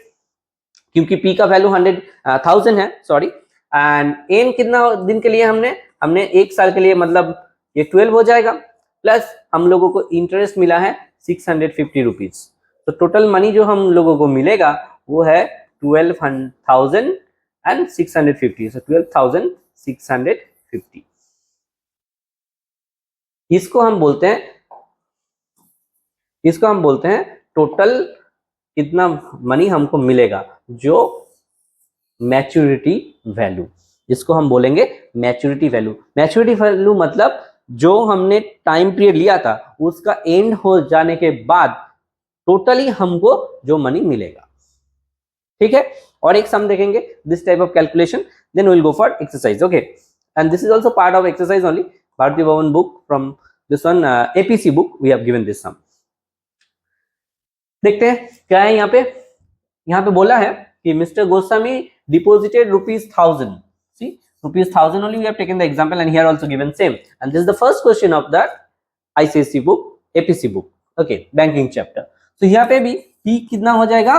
क्योंकि P का वैल्यू 1000 है, सॉरी, एंड n कितना दिन के लिए हमने 1 साल के लिए, मतलब ये 12 हो जाएगा, प्लस हम लोगों को इंटरेस्ट मिला है 650 रुपीज। तो टोटल मनी जो हम लोगों को मिलेगा वो है 12,650, so 12,650। इसको हम बोलते हैं टोटल कितना मनी हमको मिलेगा, जो मैच्योरिटी वैल्यू, इसको हम बोलेंगे मैच्योरिटी वैल्यू। मैच्योरिटी वैल्यू मतलब जो हमने टाइम पीरियड लिया था उसका एंड हो जाने के बाद टोटली हमको जो मनी मिलेगा, ठीक है। और एक सम देखेंगे, this type of calculation, then we will go for exercise, okay, and this is also part of exercise only, Bharati Bhawan book from this one APC book, we have given this sum. देखते हैं क्या है यहाँ पे बोला है कि mister Goswami deposited ₹1000, see ₹1000 only we have taken the example, and here also given same, and this is the first question of that ICSE book, APC book, okay, banking chapter। तो यहाँ पे भी P कितना हो जाएगा,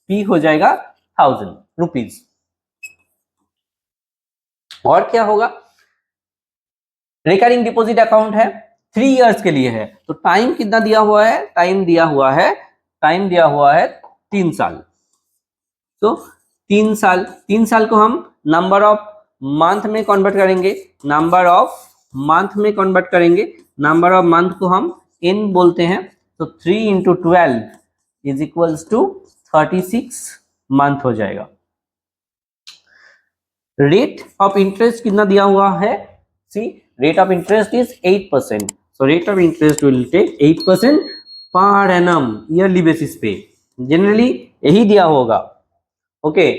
P हो जाएगा 1000 rupees, और क्या होगा, रिकरिंग डिपॉजिट अकाउंट है, 3 इयर्स के लिए है, तो टाइम कितना दिया हुआ है, टाइम दिया हुआ है 3 साल। तो 3 साल को हम नंबर ऑफ मंथ में कन्वर्ट करेंगे, नंबर ऑफ मंथ में कन्वर्ट करेंगे, नंबर ऑफ मंथ को हम n बोलते हैं, तो 3 into 12 is equals to 36 month हो जाएगा। रेट ऑफ इंटरेस्ट कितना दिया हुआ है, see rate of interest is 8%, so rate of interest will take 8% per annum yearly basis पे, जनरली यही दिया होगा। ओके,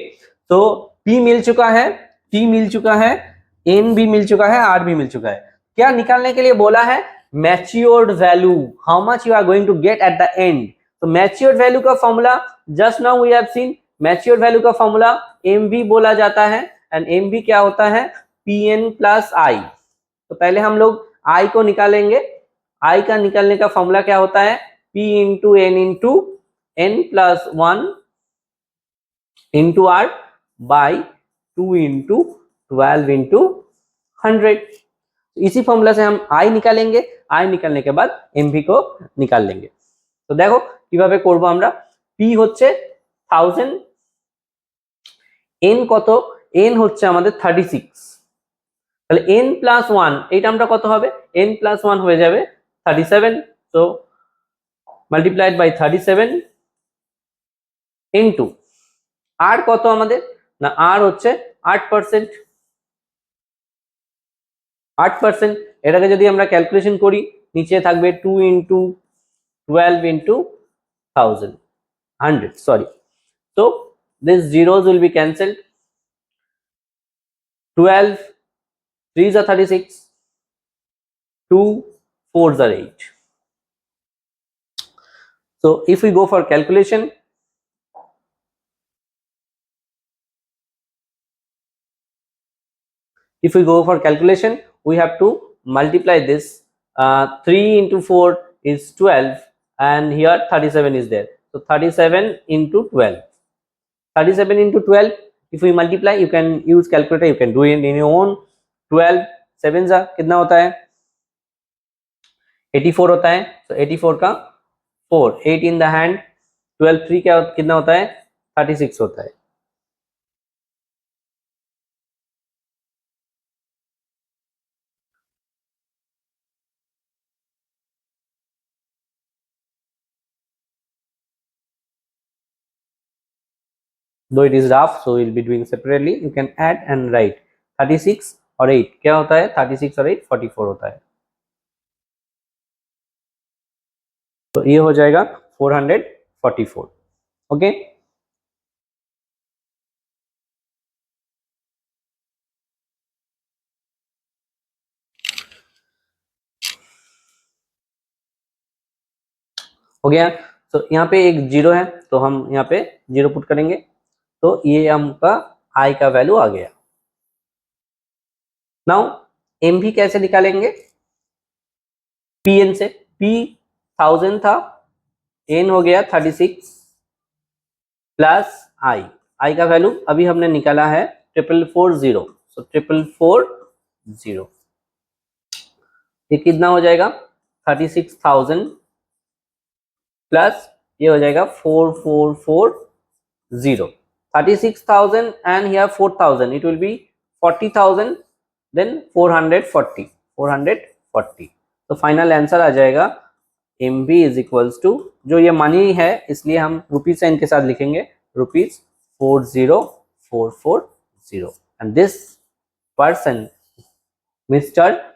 तो P मिल चुका है, T मिल चुका है, N भी मिल चुका है, R भी मिल चुका है। क्या निकालने के लिए बोला है, matured value, how much you are going to get at the end. तो मैच्योर्ड वैल्यू का formula just now we have seen, matured value का फॉर्मूला MV बोला जाता है, एंड MV क्या होता है, PN प्लस I। तो पहले हम लोग I को निकालेंगे, I का निकालने का फॉर्मूला क्या होता है, P into N plus 1 into R by 2 into 12 into 100। इसी फॉर्मूला से हम I निकालेंगे, I निकालने के बाद MV को निकाल लेंगे। तो देखो কিভাবে করব আমরা, P হচ্ছে 1000, N কত, N হচ্ছে আমাদের 36, তাহলে N প্লাস 1 এই টার্মটা কত হবে, N প্লাস 1 হয়ে যাবে 37, so multiplied by 37 into R কত আমাদের না, R হচ্ছে 8%, 8%, এটাকে যদি আমরা ক্যালকুলেশন করি নিচে থাকবে 2 into 12 into 100, sorry, so these zeros will be cancelled, 12 3s are 36, 2 4s are 8. So if we go for calculation, we have to multiply this, 3 into 4 is 12 and here 37 is there, so 37 into 12, 37 into 12, if we multiply, you can use calculator, you can do it in your own, 12 7 जा कितना होता है 84 होता है, तो 84 का 4, 8 in the hand, 12 3 क्या कितना होता है 36 होता है। Though it is rough, so we'll be doing separately, you can add and write 36 और 8 क्या होता है, 36 और 8 44 होता है, तो ये हो जाएगा 444। ओके, हो गया। तो यहाँ पे एक जीरो है, तो हम यहाँ पे जीरो पुट करेंगे, तो ये हमका आई का वैल्यू आ गया। नाउ MV कैसे निकालेंगे, PN से, P 1000 था, N हो गया 36 प्लस I का वैल्यू अभी हमने निकाला है 4440, सो 4440, ये कितना हो जाएगा 36,000 प्लस ये हो जाएगा 4440, 36,000 and here 4,000, it will be 40,000, then 440, तो फाइनल आंसर आ जाएगा MV इज इक्वल्स टू, जो ये मनी है इसलिए हम रुपीज साइन के साथ लिखेंगे, rupees 40440, and this person mister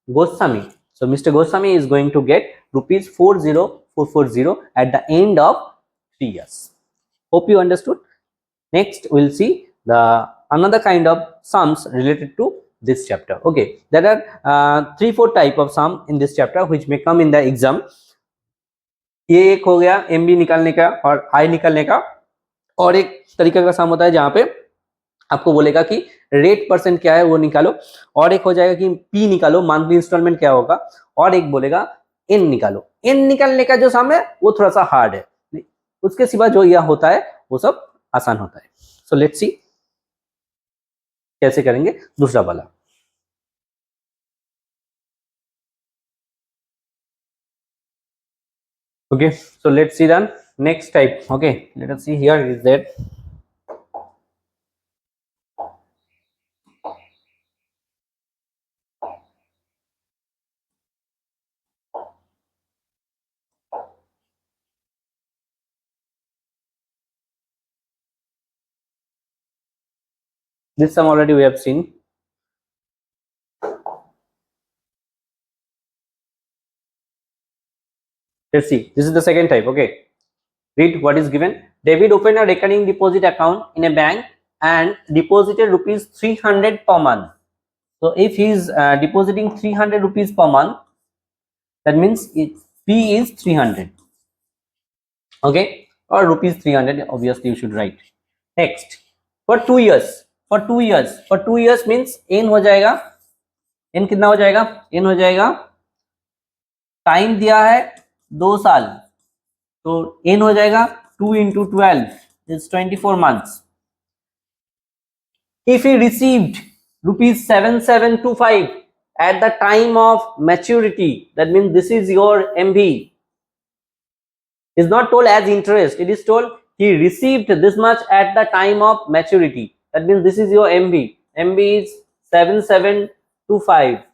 Goswami, so Mr. Goswami is going to get rupees 40440 at the end of 3 years. Hope you understood. Next we'll see the another kind of sums related to this chapter. Okay, there are 3-4 type of sum in this chapter which may come in the exam. ये एक हो गया MB निकालने का और I निकालने का, और एक तरीका का सम होता है जहाँ पे आपको बोलेगा कि रेट परसेंट क्या है वो निकालो, और एक हो जाएगा कि P निकालो, मंथली इंस्टॉलमेंट क्या होगा, और एक बोलेगा N निकालो। N निकालने का जो सम है वो थोड़ा सा हार्ड है, उसके सिवा जो यह होता है वो सब आसान होता है। सो लेट्स सी कैसे करेंगे दूसरा वाला। Okay, so let's see the next type. Okay, let us see, here is that This sum already we have seen. Let's see. This is the second type. Okay. Read what is given. David opened a recurring deposit account in a bank and deposited rupees 300 per month. So if he is depositing 300 rupees per month, that means P is 300. Okay, or rupees 300. Obviously, you should write. Next, for 2 years. For 2 years. For 2 years means n हो जाएगा. n कितना हो जाएगा? n हो जाएगा. Time दिया है 2 साल. तो n हो जाएगा 2 into 12 is 24 months. If he received rupees 7725 at the time of maturity, that means this is your MV. Is not told as interest, it is told he received this much at the time of maturity. That means this is your MV. MV is 7725.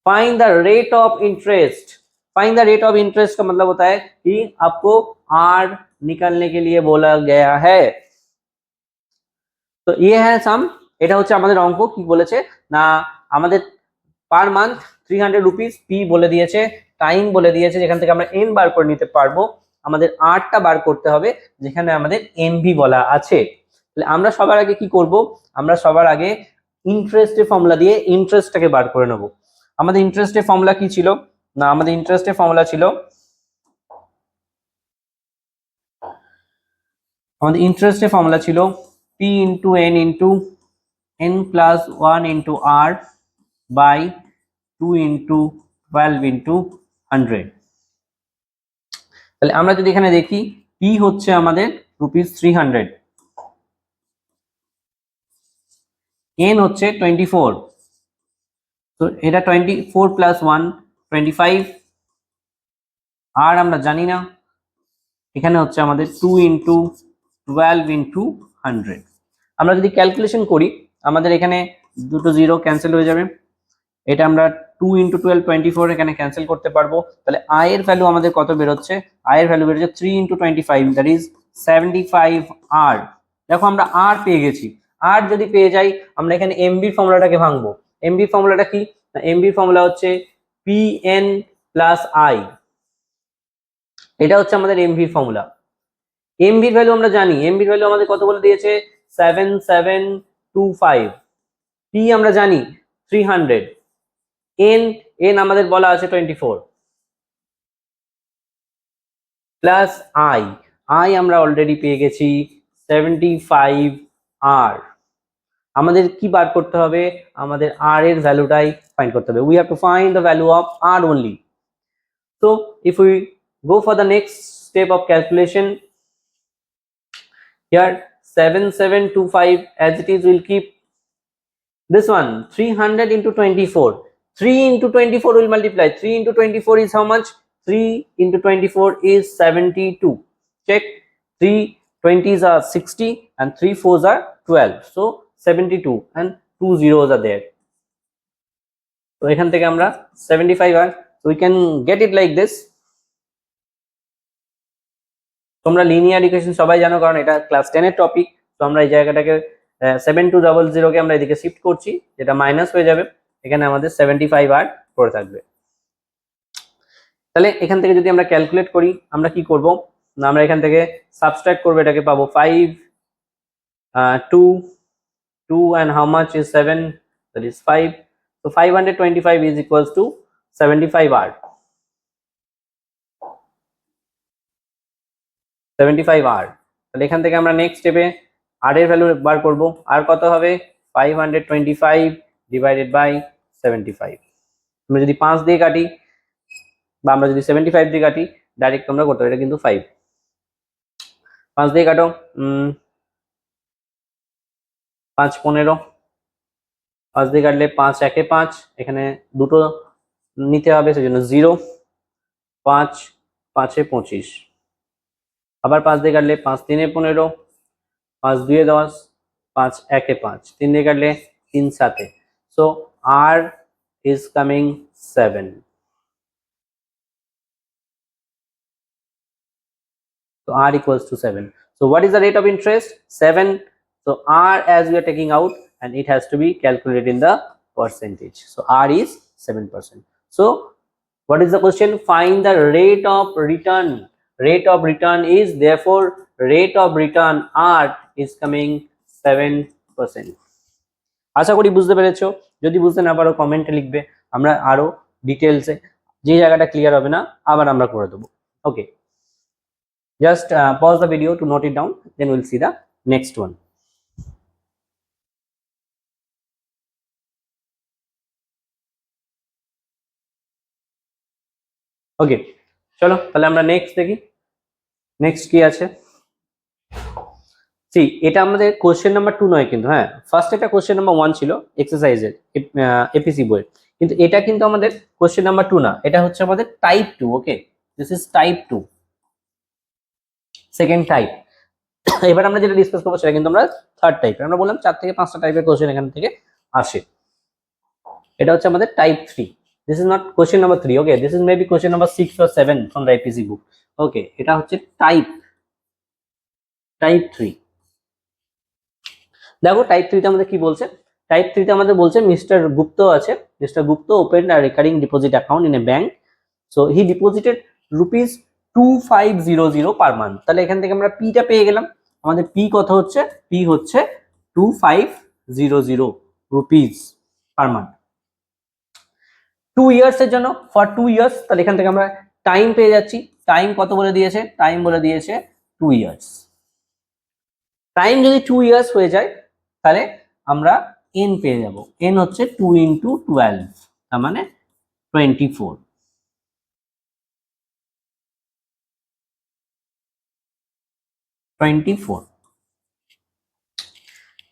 Find the rate of interest. Find the rate of interest का मतलब होता है कि आपको R निकालने के लिए बोला गया है. তো ये है সাম. এটা হচ্ছে আমাদের অঙ্ক. কি বলেছে না আমাদের পার মান্থ 300 রুপিস পি বলে দিয়েছে, টাইম বলে দিয়েছে যেখান থেকে আমরা এন বার করে নিতে পারবো. আমাদের আরটা বার করতে হবে যেখানে আমাদের এমভি বলা আছে. তাহলে আমরা সবার আগে কি করব? আমরা সবার আগে ইন্টারেস্টের ফর্মুলা দিয়ে ইন্টারেস্টটাকে বার করে নেব. আমাদের ইন্টারেস্টের ফর্মুলা কি ছিল না আমাদের ইন্টারেস্টের ফর্মুলা ছিল P into n plus 1 into r by 2 into 12 into 100. তাহলে আমরা যদি এখানে দেখি p হচ্ছে আমাদের রুপিস 300, n হচ্ছে 24. তো এটা 24 plus 1 25, আর আমরা জানি না. এখানে হচ্ছে আমাদের 2 into 12 into 100. আমরা যদি ক্যালকুলেশন করি আমাদের এখানে দুটো জিরো ক্যান্সেল হয়ে যাবে. এটা আমরা 2 into 12 24 এখানে ক্যান্সেল করতে পারবো. তাহলে i এর ভ্যালু আমাদের কত বেরোচ্ছে? i এর ভ্যালু বেরোচ্ছে 3 into 25, দ্যাট ইজ 75 r. দেখো আমরা r পেয়ে গেছি. r যদি পেয়ে যাই আমরা এখানে mb ফর্মুলাটাকে ভাঙবো. mb ফর্মুলাটা কি? mb ফর্মুলা হচ্ছে pn plus i. এটা হচ্ছে আমাদের mv ফর্মুলা. mb এর ভ্যালু আমরা জানি. mb এর ভ্যালু আমাদের কত বলে দিয়েছে? 7725. p আমরা জানি 300. n আমাদের বলা আছে 24 প্লাস i আমরা অলরেডি পেয়ে গেছি 75 r. আমাদের কি বার করতে হবে? আমাদের r এর ভ্যালুটাই ফাইন্ড করতে হবে. We have to find the value of r only. So if we go for the next step of calculation, here 7725 as it is, we'll keep this one 300 into 24. 3 into 24 will multiply. 3 into 24 is how much? 3 into 24 is 72. Check. 3 20s are 60 and 3 4s are 12. So 72 and 2 zeros are there. So এখান থেকে আমরা 75 আর so we can get it like this. তোমরা linear equation সবাই জানো কারণ এটা class 10 এর topic. তো আমরা এই জায়গাটাকে 7200 কে আমরা এদিকে শিফট করছি, যেটা মাইনাস হয়ে যাবে. এখানে আমাদের 75 আর পড়ে থাকবে. তাহলে এখান থেকে যদি আমরা ক্যালকুলেট করি আমরা কি করব না আমরা এখান থেকে সাবট্রাক্ট করব. এটাকে পাবো 5 2 and how much is 7, that is 5. So 525 is equals to 75 r. 75 r. তাহলে এখান থেকে আমরা নেক্সট স্টেপে r এর ভ্যালু বার করব. আর কত হবে? 525 ডিভাইডেড বাই 75. আমরা যদি 5 দিয়ে কাটি বা আমরা যদি 75 দিয়ে কাটি ডাইরেক্ট তোমরা করতে পারো. এটা কিন্তু 5. 5 দিয়ে কাটো 5 15. 5 দিয়ে কাটলে 5 একে 5, এখানে দুটো নিতে হবে সেজন্য 0. 5 5 এ 25. আবার 5 দিয়ে কাটলে 5 3 এ 15, 5 2 এ 10, 5 1 এ 5, 3 দিয়ে কাটলে 3 7 এ. So r is coming 7. So r equals to 7. So what is the rate of interest? 7 So R as we are taking out, and it has to be calculated in the percentage. So R is 7%. So what is the question? Find the rate of return. Rate of return is, therefore rate of return R is coming 7%. আশা করি বুঝতে পেরেছো। যদি বুঝতে না পারো কমেন্টে লিখবে, আমরা আরো ডিটেলসে যে জায়গাটা ক্লিয়ার হবে না আবার আমরা করে দেবো। ওকে, just pause the video to note it down, then we'll see the next one. ওকে, চলো তাহলে আমরা নেক্সট দেখি। নেক্সট কি আছে? সি, এটা আমাদের কোশ্চেন নাম্বার 2 নয় কিন্তু, হ্যাঁ ফার্স্ট এটা কোশ্চেন নাম্বার 1 ছিল এক্সারসাইজের এপিসি বইয়ের, কিন্তু এটা কিন্তু আমাদের কোশ্চেন নাম্বার 2 না, এটা হচ্ছে আমাদের type 2। Okay, this is type 2, second type. এবার আমরা যেটা ডিসকাস করবো সেটা কিন্তু আমরা থার্ড টাইপ। আমরা বললাম 4 থেকে 5টা টাইপের কোশ্চেন এখান থেকে আসে। এটা হচ্ছে আমাদের type 3। This is not question number 3। Okay, this is maybe question number 6 or 7 from the APC book. Okay, এটা হচ্ছে টাইপ 3। দেখো টাইপ 3 তে আমাদের কি বলছে? টাইপ 3 তে আমাদের বলছে মিস্টার গুপ্ত আছে, mister Gupta open a recurring deposit account in a bank, so he deposited ₹2500 per month. তাহলে এখান থেকে আমরা পিটা পেয়ে গেলাম। আমাদের পি কত হচ্ছে? পি হচ্ছে 2500 রুপিস পার মান্থ 2 ইয়ার্স এর জন্য, ফর 2 ইয়ার্স। তাহলে এখান থেকে আমরা টাইম পেয়ে যাচ্ছি। টাইম কত বলে দিয়েছে? টাইম বলে দিয়েছে 2 ইয়ার্স। টাইম যদি 2 ইয়ার্স হয়ে যায় তাহলে আমরা এন পেয়ে যাব। এন হচ্ছে 2 × 12, তার মানে 24।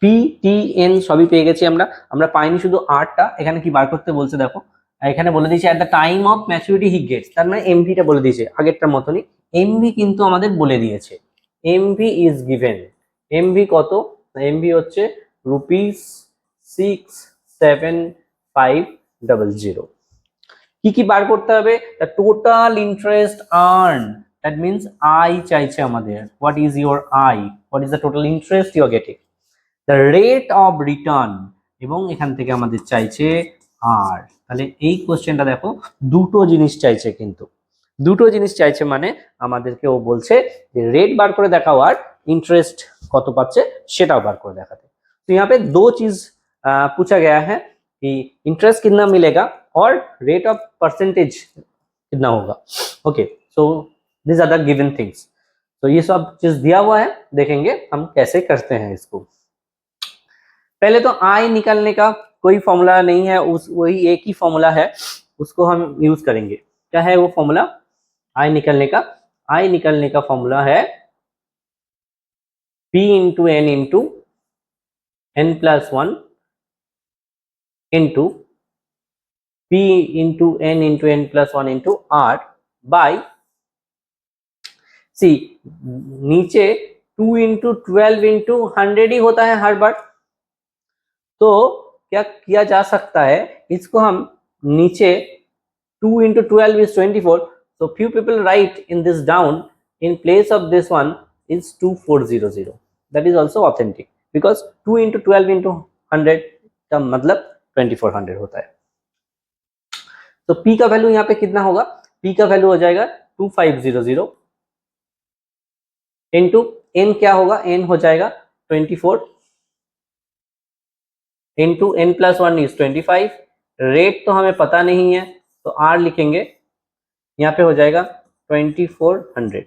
পি টি এন সবই পেয়ে গেছি আমরা। আমরা পাইনি শুধু আরটা। এখানে কি বার করতে বলছে দেখো, এখানে বলে দিয়েছে at the time of maturity he gets, তার মানে এমভিটা বলে দিয়েছে আগেরটার মতনই। এমভি কিন্তু আমাদের বলে দিয়েছে, এমভি ইজ গিভেন। এমভি কত? এমভি হচ্ছে ₹67500। কি কি বার করতে হবে? The total interest earn, that means I চাইছে আমাদের। What is your I? What is the total interest you are getting? The rate of return, এবং এখান থেকে আমাদের চাইছে আর। তাহলে এই কোশ্চেনটা দেখো দুটো জিনিস চাইছে, কিন্তু দুটো জিনিস চাইছে মানে আমাদেরকে ও বলছে যে রেট বার করে দেখাও আর इंटरेस्ट কত পাচ্ছে সেটাও বার করে দেখাতে। तो यहाँ पे दो चीज पूछा गया है कि इंटरेस्ट कितना मिलेगा और रेट ऑफ परसेंटेज कितना होगा। Okay, so this are the given things. तो ये सब चीज दिया हुआ है, देखेंगे हम कैसे करते हैं इसको। पहले तो आई निकालने का कोई फॉर्मूला नहीं है, उस वही एक ही फॉर्मूला है, उसको हम यूज करेंगे। क्या है वो फॉर्मूला? आई निकालने का फॉर्मूला है P into n into n plus 1 into P into n plus 1 into R by, सी नीचे 2 into 12 into 100 ही होता है हर बार। तो क्या किया जा सकता है, इसको हम नीचे 2 into 12 is 24, so few people write in this down in place of this one is 2400। that is also authentic because 2 into 12 into 100 का मतलब 2400 होता है। तो P का वैल्यू यहाँ पे कितना होगा? P का वैल्यू हो जाएगा 2500 इंटू n क्या होगा? n हो जाएगा 24 into n plus 1 is 25। Rate तो हमें पता नहीं है तो r लिखेंगे, यहाँ पे हो जाएगा 2400।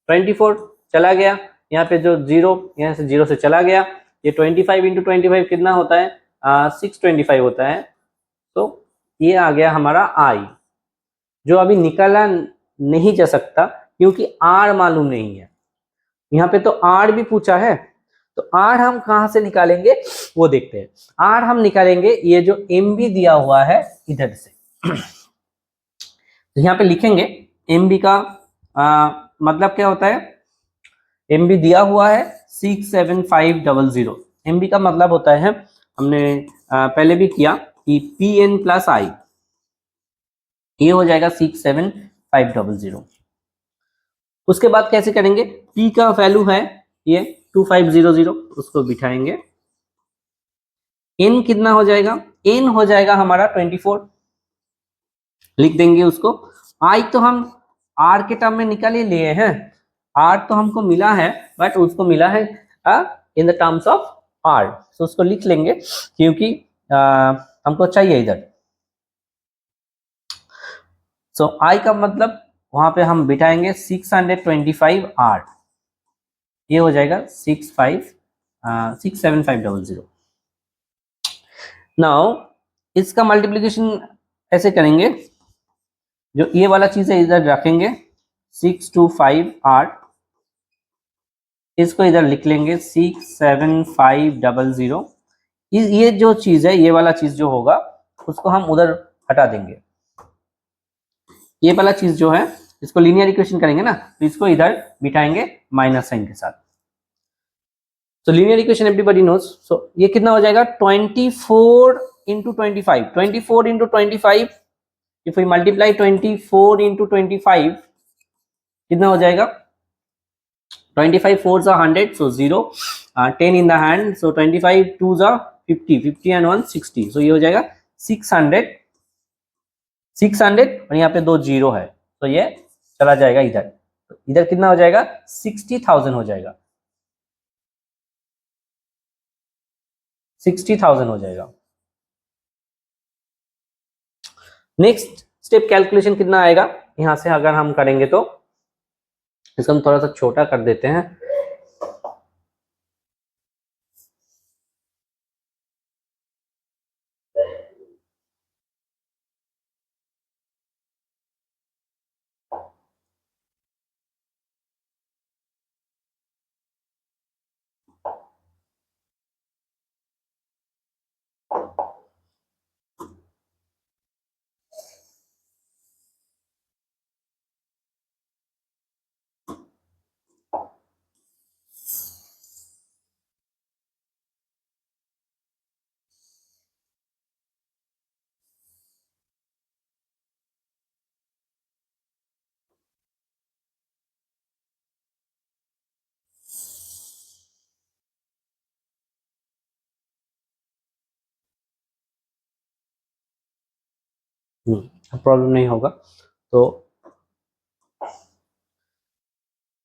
24 चला गया, यहाँ पे जो जीरो, यहाँ से जीरो से चला गया। ये 25 इंटू 25 कितना होता है? 625 होता है। तो ये आ गया हमारा आई, जो अभी निकाला नहीं जा सकता क्योंकि आर मालूम नहीं है। यहाँ पे तो आर भी पूछा है, तो आर हम कहाँ से निकालेंगे वो देखते हैं। आर हम निकालेंगे ये जो एम बी दिया हुआ है इधर से। तो यहाँ पे लिखेंगे एम बी का मतलब क्या होता है? एम बी दिया हुआ है 67500। एम बी का मतलब होता है, हमने पहले भी किया कि पी एन प्लस आई, ये हो जाएगा 67500। उसके बाद कैसे करेंगे? P का वैल्यू है ये 2500 उसको बिठाएंगे। n कितना हो जाएगा, n हो जाएगा हमारा 24, लिख देंगे उसको। i तो हम r के टर्म में निकाल ही लिए हैं, r तो हमको मिला है बट उसको मिला है in the terms of r, तो उसको लिख लेंगे क्योंकि हमको चाहिए इधर। सो i का मतलब वहां पे हम बिठाएंगे 625r, ये हो जाएगा 67500। नाउ इसका मल्टीप्लिकेशन ऐसे करेंगे, जो ये वाला चीज है इधर रखेंगे 625r, इसको इधर लिख लेंगे 67500। ये जो चीज है, ये वाला चीज जो होगा उसको हम उधर हटा देंगे। ये वाला चीज जो है इसको लीनियर इक्वेशन करेंगे ना, तो इसको इधर बिठाएंगे माइनस साइन के साथ। तो लीनियर इक्वेशन एवरीबॉडी नोज। सो ये कितना हो जाएगा 24 into 25, 24 into 25, if we multiply 24 into 25 कितना हो जाएगा, 25 4s are 100, so 0, 10 in the hand, so 25 2s are 50, 50 and 1 60, so ये हो जाएगा 600 और यहाँ पे 2 0 है, तो ये चला जाएगा इधर, तो इधर कितना हो जाएगा 60,000 हो जाएगा, 60,000 हो जाएगा। नेक्स्ट स्टेप कैलकुलेशन कितना आएगा, यहां से अगर हम करेंगे तो इसको हम थोड़ा सा छोटा कर देते हैं। प्रॉब्लम नहीं होगा। तो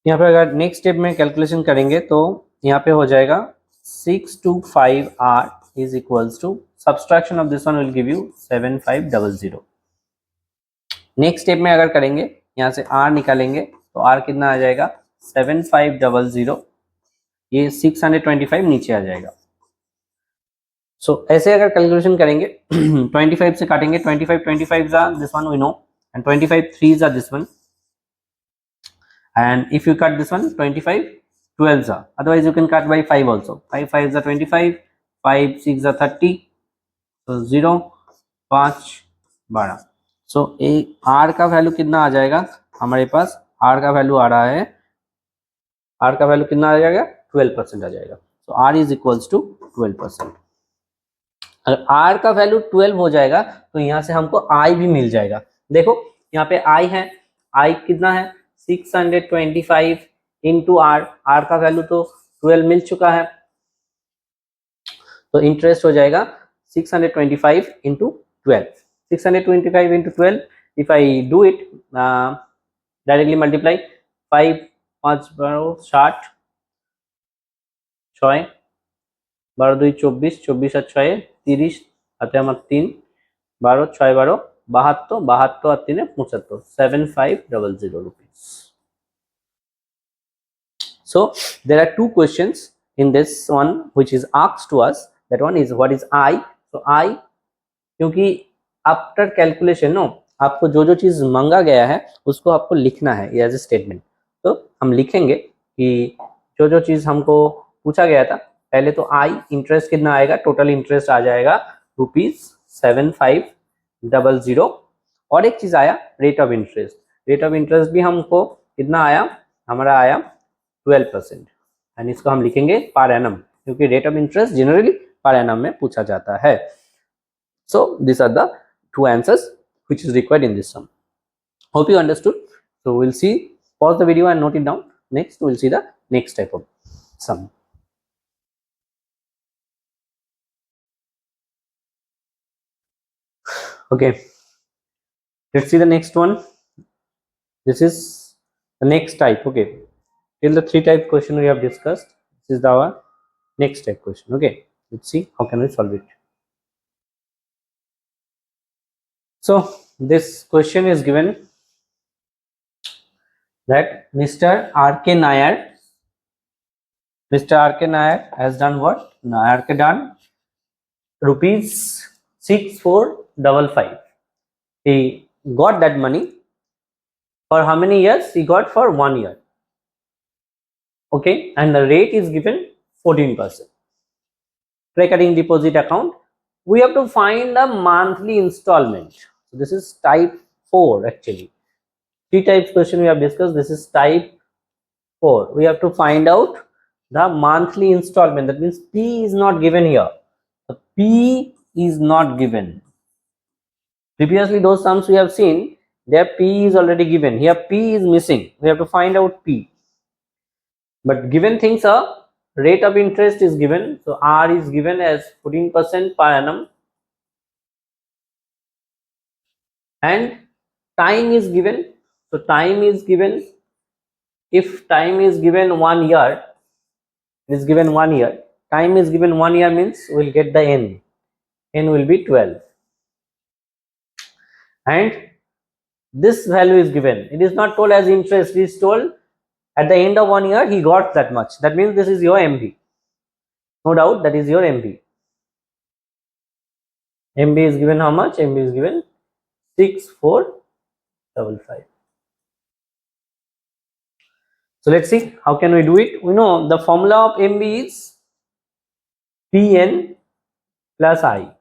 यहाँ पे अगर नेक्स्ट स्टेप में कैलकुलेशन करेंगे तो यहाँ पे हो जाएगा 625r is equals to subtraction of this one will give you 7500। Next step में अगर करेंगे यहाँ से r निकालेंगे तो r कितना आ जाएगा 7500, ये 625 नीचे आ जाएगा। सो ऐसे अगर कैलकुलेशन करेंगे 25 से काटेंगे, 25 are this one we know and 25 3s are this one, and if you cut this one 25 12s are, otherwise you can cut by 5 also, 5 5s are 25, 5 6 are 30, so 0 5 12। So r का value कितना आ जाएगा हमारे पास, r का value आ रहा है, r का value कितना आ जाएगा 12% आ जाएगा। सो r इज इक्वल्स टू 12%। अगर r का वैल्यू 12 हो जाएगा तो यहाँ से हमको i भी मिल जाएगा। देखो यहाँ पे i है, i कितना है 625 इंटू r, r का वैल्यू तो 12 मिल चुका है, तो इंटरेस्ट हो जाएगा 625 into 12, 625 into 12, if I do it directly multiply 5 5 12 60, 6 12 2 24, 24 আর 6 30, হাতে আমার 3 12 6 12 72, 72 আর 3 75, 7500 rupees। So there are two questions in this one which is asked to us, that one is what is I। so I क्योंकि after calculation no आपको जो जो चीज मांगा गया है उसको आपको लिखना है एज ए स्टेटमेंट, तो हम लिखेंगे कि जो जो चीज हमको पूछा गया था, पहले तो आई इंटरेस्ट कितना आएगा, टोटल इंटरेस्ट आ जाएगा ₹7500, और एक चीज आया rate of interest, rate of interest भी हमको कितना आया, हमारा आया 12%, एंड इसको हम लिखेंगे पर एनम, क्योंकि rate of interest generally per annum में पूछा जाता है। So these are the two answers which is required in this sum. Hope you understood. So we'll see, pause the video and note it down. Next we'll see the next type of sum. Okay, let's see the next one. This is the next type. Okay, till the three type question we have discussed. This is our next type question. Okay, let's see how can we solve it. So this question is given that Mr. R.K. Nair has done what? R.K. done rupees 6455. He got that money for how many years? He got for 1 year. Okay, and the rate is given 14%. Recurring deposit account. We have to find the monthly installment. So this is type 4 actually. Three types question we have discussed. This is type 4. We have to find out the monthly installment. That means P is not given here. The P is not given. Previously those sums we have seen, their P is already given. Here P is missing. We have to find out P. But given things are rate of interest is given. So R is given as 14% per annum. And time is given. So time is given. If time is given 1 year, is given 1 year. Time is given 1 year means we'll get the N. N will be 12. And this value is given. It is not told as interest. It is told at the end of 1 year he got that much. That means this is your MB. No doubt that is your MB. MB is given how much? MB is given 6455. So let's see how can we do it. We know the formula of MB is Pn plus I.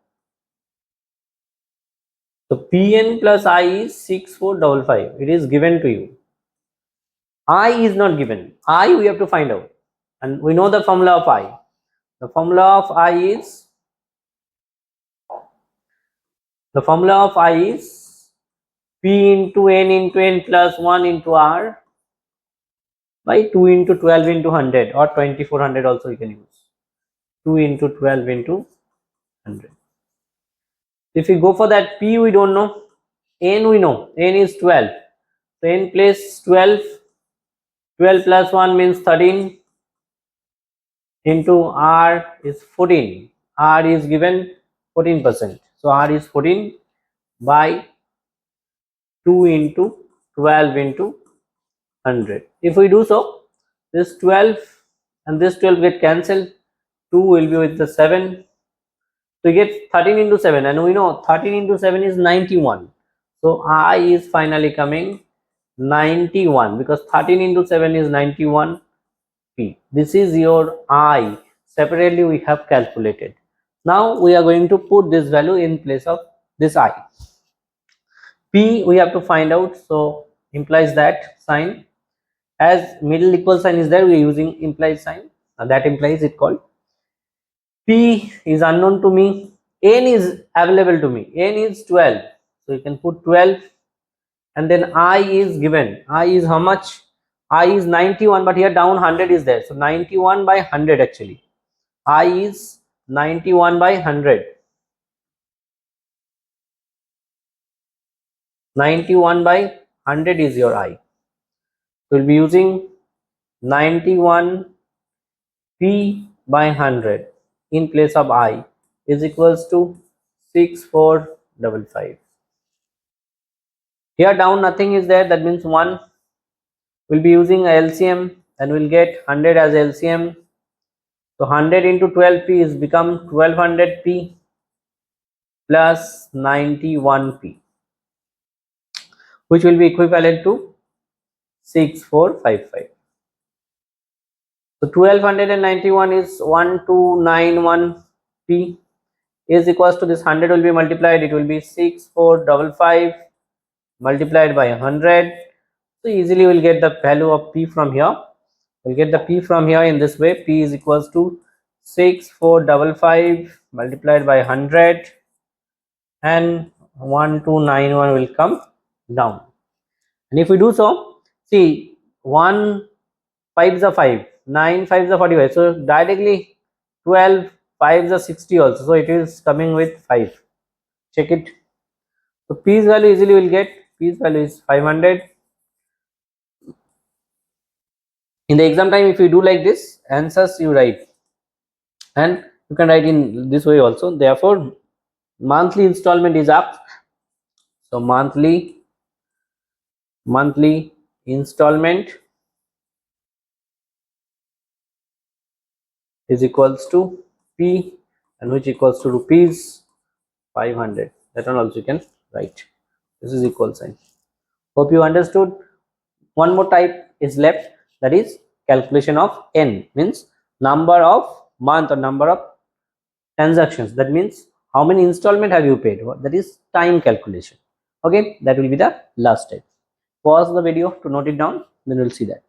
So Pn plus I is 6455. It is given to you. I is not given. I we have to find out. And we know the formula of I. The formula of I is P into N plus 1 into R by 2 into 12 into 100 or 2400 also you can use. 2 into 12 into 100. If we go for that P we don't know. N we know. N is 12. So N plus 12. 12 plus 1 means 13 into R is 14. R is given 14%. So R is 14 by 2 into 12 into 100. If we do so, this 12 and this 12 get cancelled. 2 will be with the 7. So we get 13 into 7 and we know 13 into 7 is 91. So I is finally coming 91 because 13 into 7 is 91 P. This is your I. Separately we have calculated. Now we are going to put this value in place of this I. P we have to find out. So implies that sign. As middle equal sign is there, we are using implied sign. That implies it called. P is unknown to me. N is available to me. N is 12. So you can put 12 and then I is given. I is how much? I is 91 but here down 100 is there. So 91 by 100 actually. I is 91 by 100. 91 by 100 is your I. We'll be using 91 P by 100 in place of I is equals to 6455. Here down nothing is there, that means 1. We'll be using LCM and we'll get 100 as LCM. So 100 into 12P is become 1200P plus 91P, which will be equivalent to 6455. So 1291 is 1291P is equals to this 100 will be multiplied. It will be 6455 multiplied by 100. So easily we'll get the value of P from here. We'll get the P from here in this way. P is equals to 6455 multiplied by 100 and 1291 will come down. And if we do so, see 1 5s are 5, 9 5s are 45. So directly 12 5s are 60 also. So it is coming with 5. Check it. So P's value easily will get. P's value is 500. In the exam time, if you do like this, answers you write, and you can write in this way also. Therefore, monthly installment is up. So monthly installment is equals to P, and which equals to rupees 500. That one also you can write. This is equal sign. Hope you understood. One more type is left, that is calculation of N, means number of month or number of transactions. That means how many installment have you paid. That is time calculation. Okay, that will be the last step. Pause the video to note it down, then we'll see that.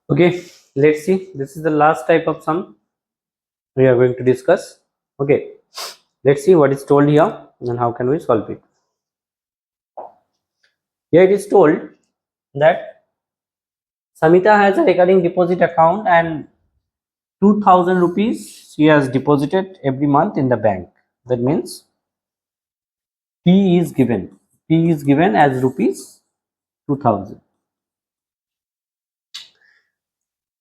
Okay, let's see. This is the last type of sum we are going to discuss. Okay, let's see what is told here and how can we solve it. Here it is told that Samita has a recurring deposit account and 2000 rupees she has deposited every month in the bank. That means P is given. P is given as rupees 2000.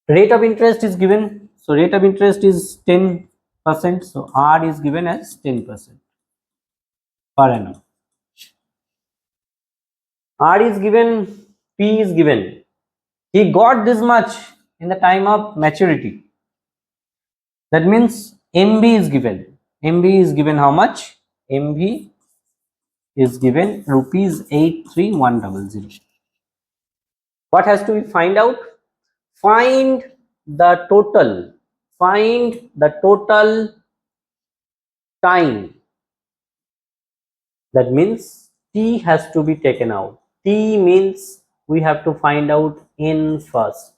Rate of interest is given. So rate of interest is 10%. So R is given as 10% per annum. R is given, P is given. He got this much in the time of maturity. That means MB is given. MB is given how much? MB is given rupees 83100. What has to be find out? Find the total. Find the total time. That means T has to be taken out. T means we have to find out N first.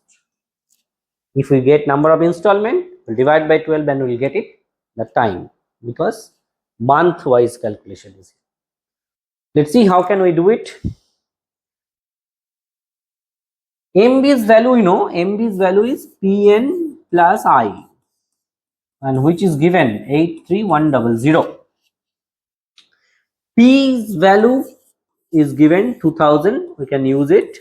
If we get number of installment, we'll divide by 12 and we'll get it the time, because month wise calculation is. Let's see how can we do it. MB's value, MB's value is PN plus I, and which is given 83100. P's value is given 2000. We can use it,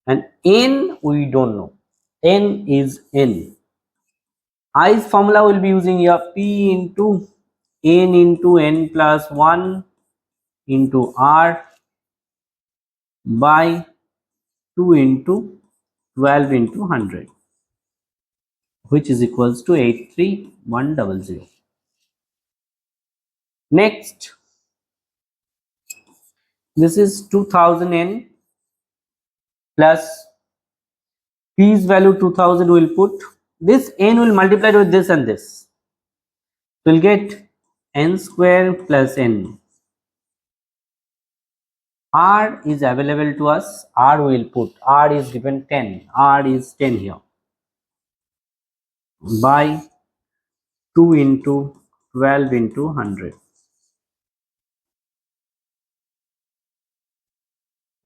and N we don't know. N is N. I's formula will be using here P into N into N plus 1 into R by 2 into 12 into 100, which is equals to 83100. Next, this is 2000 N plus P's value 2000. Will put this N will multiply with this and this. We'll get N square plus N. R is available to us. R will put. R is given 10. R is 10 here. By 2 into 12 into 100.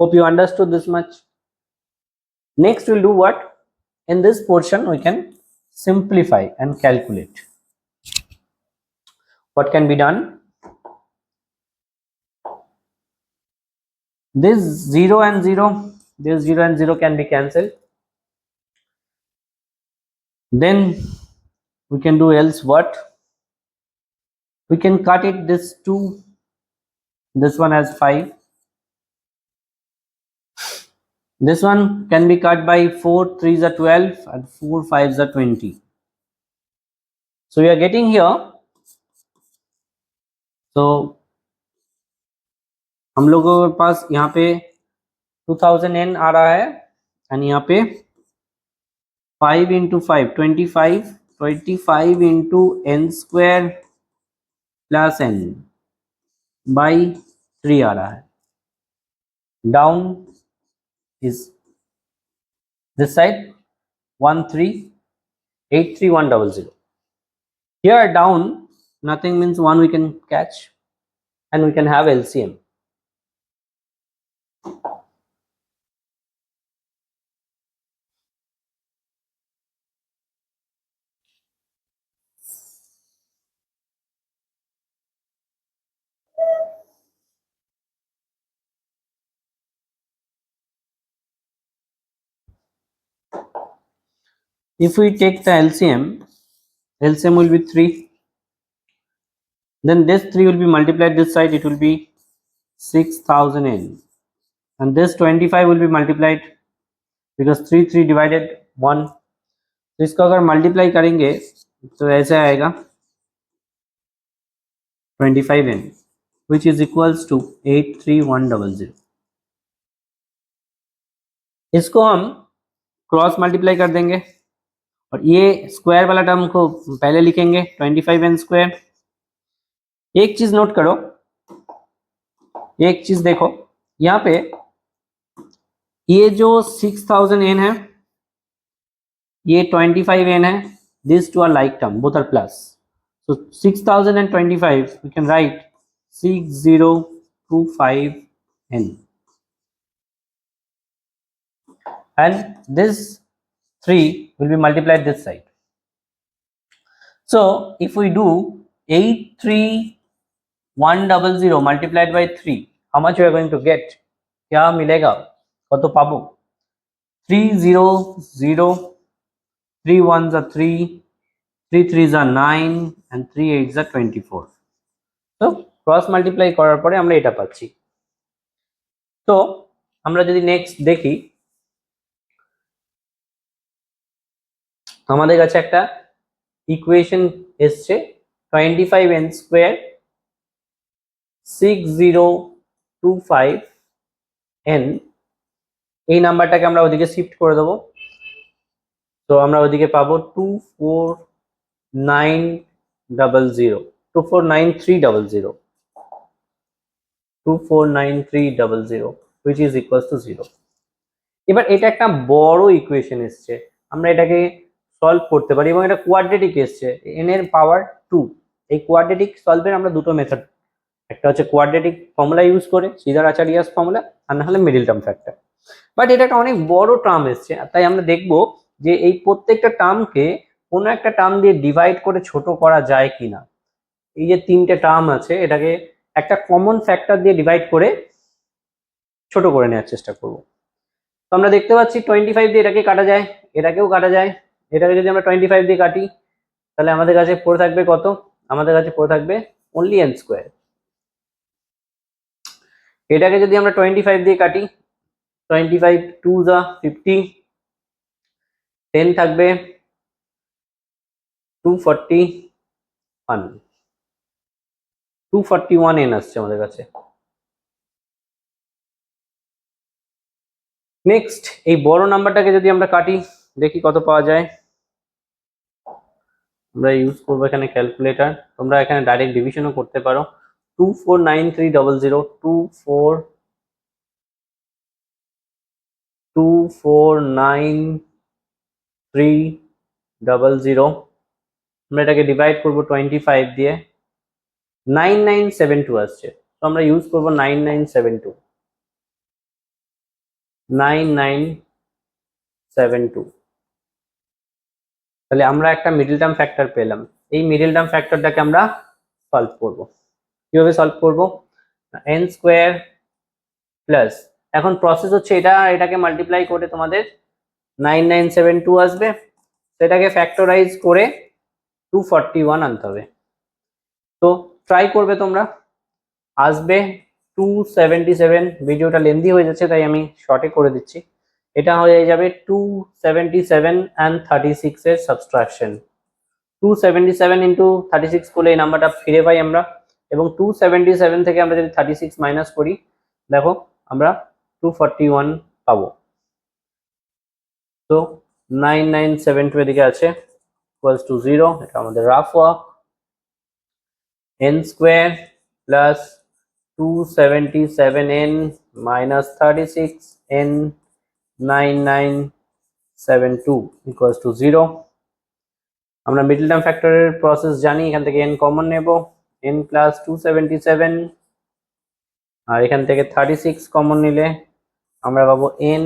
Hope you understood this much. Next we'll do what? In this portion we can simplify and calculate. What can be done? This 0 and 0, this 0 and 0 can be cancelled. Then we can do else what? We can cut it this 2, this one has 5. This one can be cut by 4 3s are 12 and 4 5s are 20. So we are getting here. So हम लोगों के पास यहाँ पे 2000 आ रहा है, and यहाँ पे 5 into 5 25 into n square plus n by 3 आ रहा है. Down is this side 1383100. Here down nothing means 1 we can catch, and we can have LCM. if we take the LCM will be 3, then this 3 will be multiplied this side, it will be 6000n, and this 25 will be multiplied because 3 divided 1, तो इसको अगर multiply करेंगे तो ऐसे आएगा 25n which is equals to 83100। इसको हम cross multiply कर देंगे और ये स्क्वायर वाला टर्म को पहले लिखेंगे 25n स्क्वायर। एक चीज नोट करो, एक चीज देखो, यहाँ पे ये जो 6000n है, ये 25n है, these two are like term, both are plus, so 6025 we can write 6025n, and this 3 will be multiplied this side. So if we do 83100 multiplied by 3, how much we are going to get? क्या मिलेगा, कत पाबो? 300, 3 ones are 3, 3 threes are 9 and 3 eights are 24. So cross multiply করার পরে আমরা এটা পাচ্ছি। তো আমরা যদি নেক্সট দেখি, আমাদের কাছে একটা ইকুয়েশন এসছে 25n স্কয়ার 6025n, এই নাম্বারটাকে আমরা ওদিকে শিফট করে দেবো, তো আমরা ওদিকে পাবো 249300 which is equals to 0। এবার এটা একটা বড় ইকুয়েশন এসছে, আমরা এটাকে সলভ করতে পারি এবং এটা কোয়াড্রেটিক এসছে, n এর পাওয়ার 2। এই কোয়াড্রেটিক সলভের আমরা দুটো মেথড, একটা হচ্ছে কোয়াড্রেটিক ফর্মুলা ইউজ করে সিজার আচারিয়াস ফর্মুলা, আর না হলে মিডল টার্ম ফ্যাক্টর। বাট এটা একটা অনেক বড় টার্ম এসছে, তাই আমরা দেখব যে এই প্রত্যেকটা টার্মকে কোনো একটা টার্ম দিয়ে ডিভাইড করে ছোট করা যায় কিনা। এই যে তিনটে টার্ম আছে, এটাকে একটা কমন ফ্যাক্টর দিয়ে ডিভাইড করে ছোট করে নেওয়ার চেষ্টা করব। তো আমরা দেখতে পাচ্ছি 25 দিয়ে এটাকে কাটা যায়, এটাকেও কাটা যায়, এটাকে যদি আমরা 25 দিয়ে কাটি তাহলে আমাদের কাছে পড়ে থাকবে কত? আমাদের কাছে পড়ে থাকবে অনলি n স্কয়ার। এটাকে যদি আমরা 25 দিয়ে কাটি, 25 2 যা 50, 10 থাকবে 241n আসছে আমাদের কাছে। নেক্সট এই বড় নাম্বারটাকে যদি আমরা কাটি দেখি কত পাওয়া যায়। আমরা ইউজ করবো এখানে ক্যালকুলেটর, তোমরা এখানে ডাইরেক্ট ডিভিশনও করতে পারো। 24930 আমরা এটাকে ডিভাইড করবো 25 দিয়ে, 9972 আসছে, তো আমরা ইউজ করবো 9972। তাহলে আমরা একটা মিডল টার্ম ফ্যাক্টর পেলাম। এই মিডল টার্ম ফ্যাক্টরটাকে আমরা সলভ করব। কিভাবে সলভ করব? n স্কয়ার প্লাস, এখন প্রসেস হচ্ছে এটাকে মাল্টিপ্লাই করে তোমাদের 9972 আসবে, সেটাকে ফ্যাক্টরাইজ করে 241 আনতে হবে। তো ট্রাই করবে তোমরা, আসবে 277। ভিডিওটা লেন্দি হয়ে যাচ্ছে তাই আমি শর্টে করে দিচ্ছি। এটা হয়ে যাবে 277 and 36 এর সাবট্রাকশন। 277 ইন্টু 36 করলে এই নাম্বারটা ফিরে পাই আমরা, এবং 277 থেকে আমরা যদি 36 মাইনাস করি, দেখো আমরা 241 পাবো। তো 9972 এদিকে আছে ইকুয়ালস টু 0, এটা আমাদের rough work. n square plus 277n minus 36n 9972 equals to 0। আমরা মিডল টার্ম ফ্যাক্টরের প্রসেস জানি, এখান থেকে n কমন নেব, n প্লাস 277, আর এখান থেকে 36 কমন নিলে আমরা পাবো n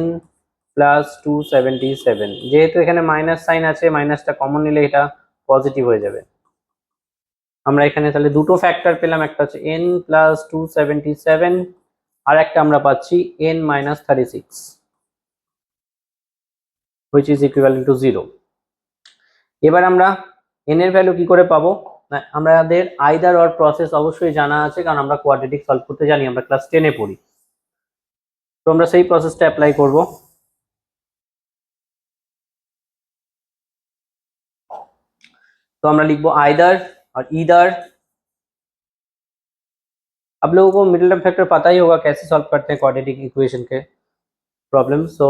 প্লাস 277। যেহেতু এখানে মাইনাস সাইন আছে, মাইনাসটা কমন নিলে এটা পজিটিভ হয়ে যাবে। আমরা এখানে তাহলে দুটো ফ্যাক্টর পেলাম, একটা হচ্ছে n প্লাস 277 আর একটা আমরা পাচ্ছি n minus 36 which is equivalent to 0। এবার আমরা n এর ভ্যালু কি করে পাবো, আমাদের আইদার অর প্রসেস অবশ্যই জানা আছে, কারণ আমরা কোয়াড্রেটিক সলভ করতে জানি, আমরা ক্লাস 10 এ পড়ি। তো আমরা সেই প্রসেসটা অ্যাপ্লাই করব। तो আমরা লিখবো आइदर और ईदर। आप लोगों को मिडिल टर्म फैक्टर पता ही होगा कैसे सॉल्व करते हैं क्वाड्रेटिक इक्वेशन के प्रॉब्लम। सो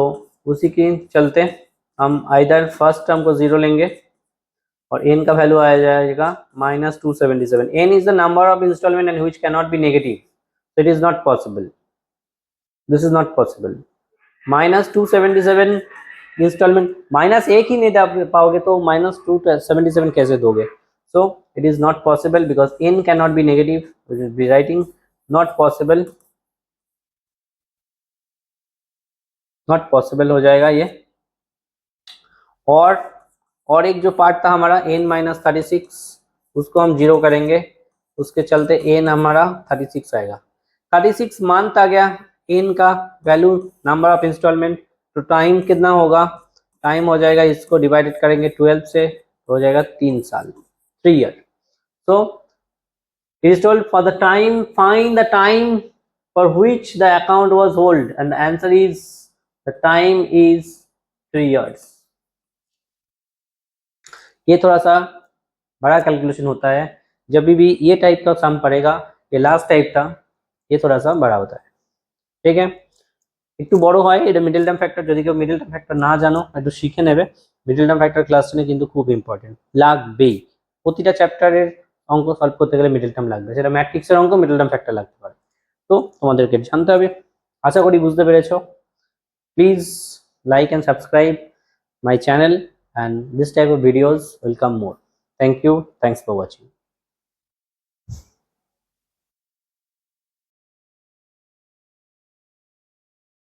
उसी के चलते हम आइदर फर्स्ट टर्म को 0 लेंगे और n का वैल्यू आ जाएगा -277। n is the number of installment and which cannot be negative, so it is not possible, this is not possible। -277 installment minus एक ही नहीं दे पाओगे तो -277 कैसे दोगे। So it is not possible because n can not be negative, will be writing not possible, not possible हो जाएगा ये। और एक जो पार्ट था हमारा n-36, उसको हम 0 करेंगे, उसके चलते n हमारा 36 आएगा। 36 मंथ आ गया, n का वैल्यू नंबर ऑफ इंस्टॉलमेंट, तो टाइम कितना होगा, टाइम हो जाएगा, इसको डिवाइडेड करेंगे 12 से, हो जाएगा 3 साल, 3 year. So it is told for the time, find the time for which the account was hold and the answer is the time is 3 years. ये थोड़ा सा बड़ा कैलकुलेशन होता है, जब भी ये टाइप का सम पड़ेगा, ये लास्ट टाइप था, ये थोड़ा सा बड़ा होता है, ठीक है। একটু বড় হয়, এটা মিডল টার্ম ফ্যাক্টর, যদি কেউ মিডল টার্ম ফ্যাক্টর না জানো একটু শিখে নেবে। মিডল টার্ম ফ্যাক্টর ক্লাস 10 কিন্তু খুব ইম্পর্টেন্ট, লাগবেই। প্রতিটা চ্যাপ্টারের অঙ্ক সলভ করতে গেলে মিডল টার্ম লাগবে, সেটা ম্যাট্রিক্সের অঙ্ক মিডল টার্ম ফ্যাক্টর লাগতে পারে, তো তোমাদেরকে জানতে হবে। আশা করি বুঝতে পেরেছো। Please like and subscribe my channel and this type of videos will come more. Thank you, thanks for watching।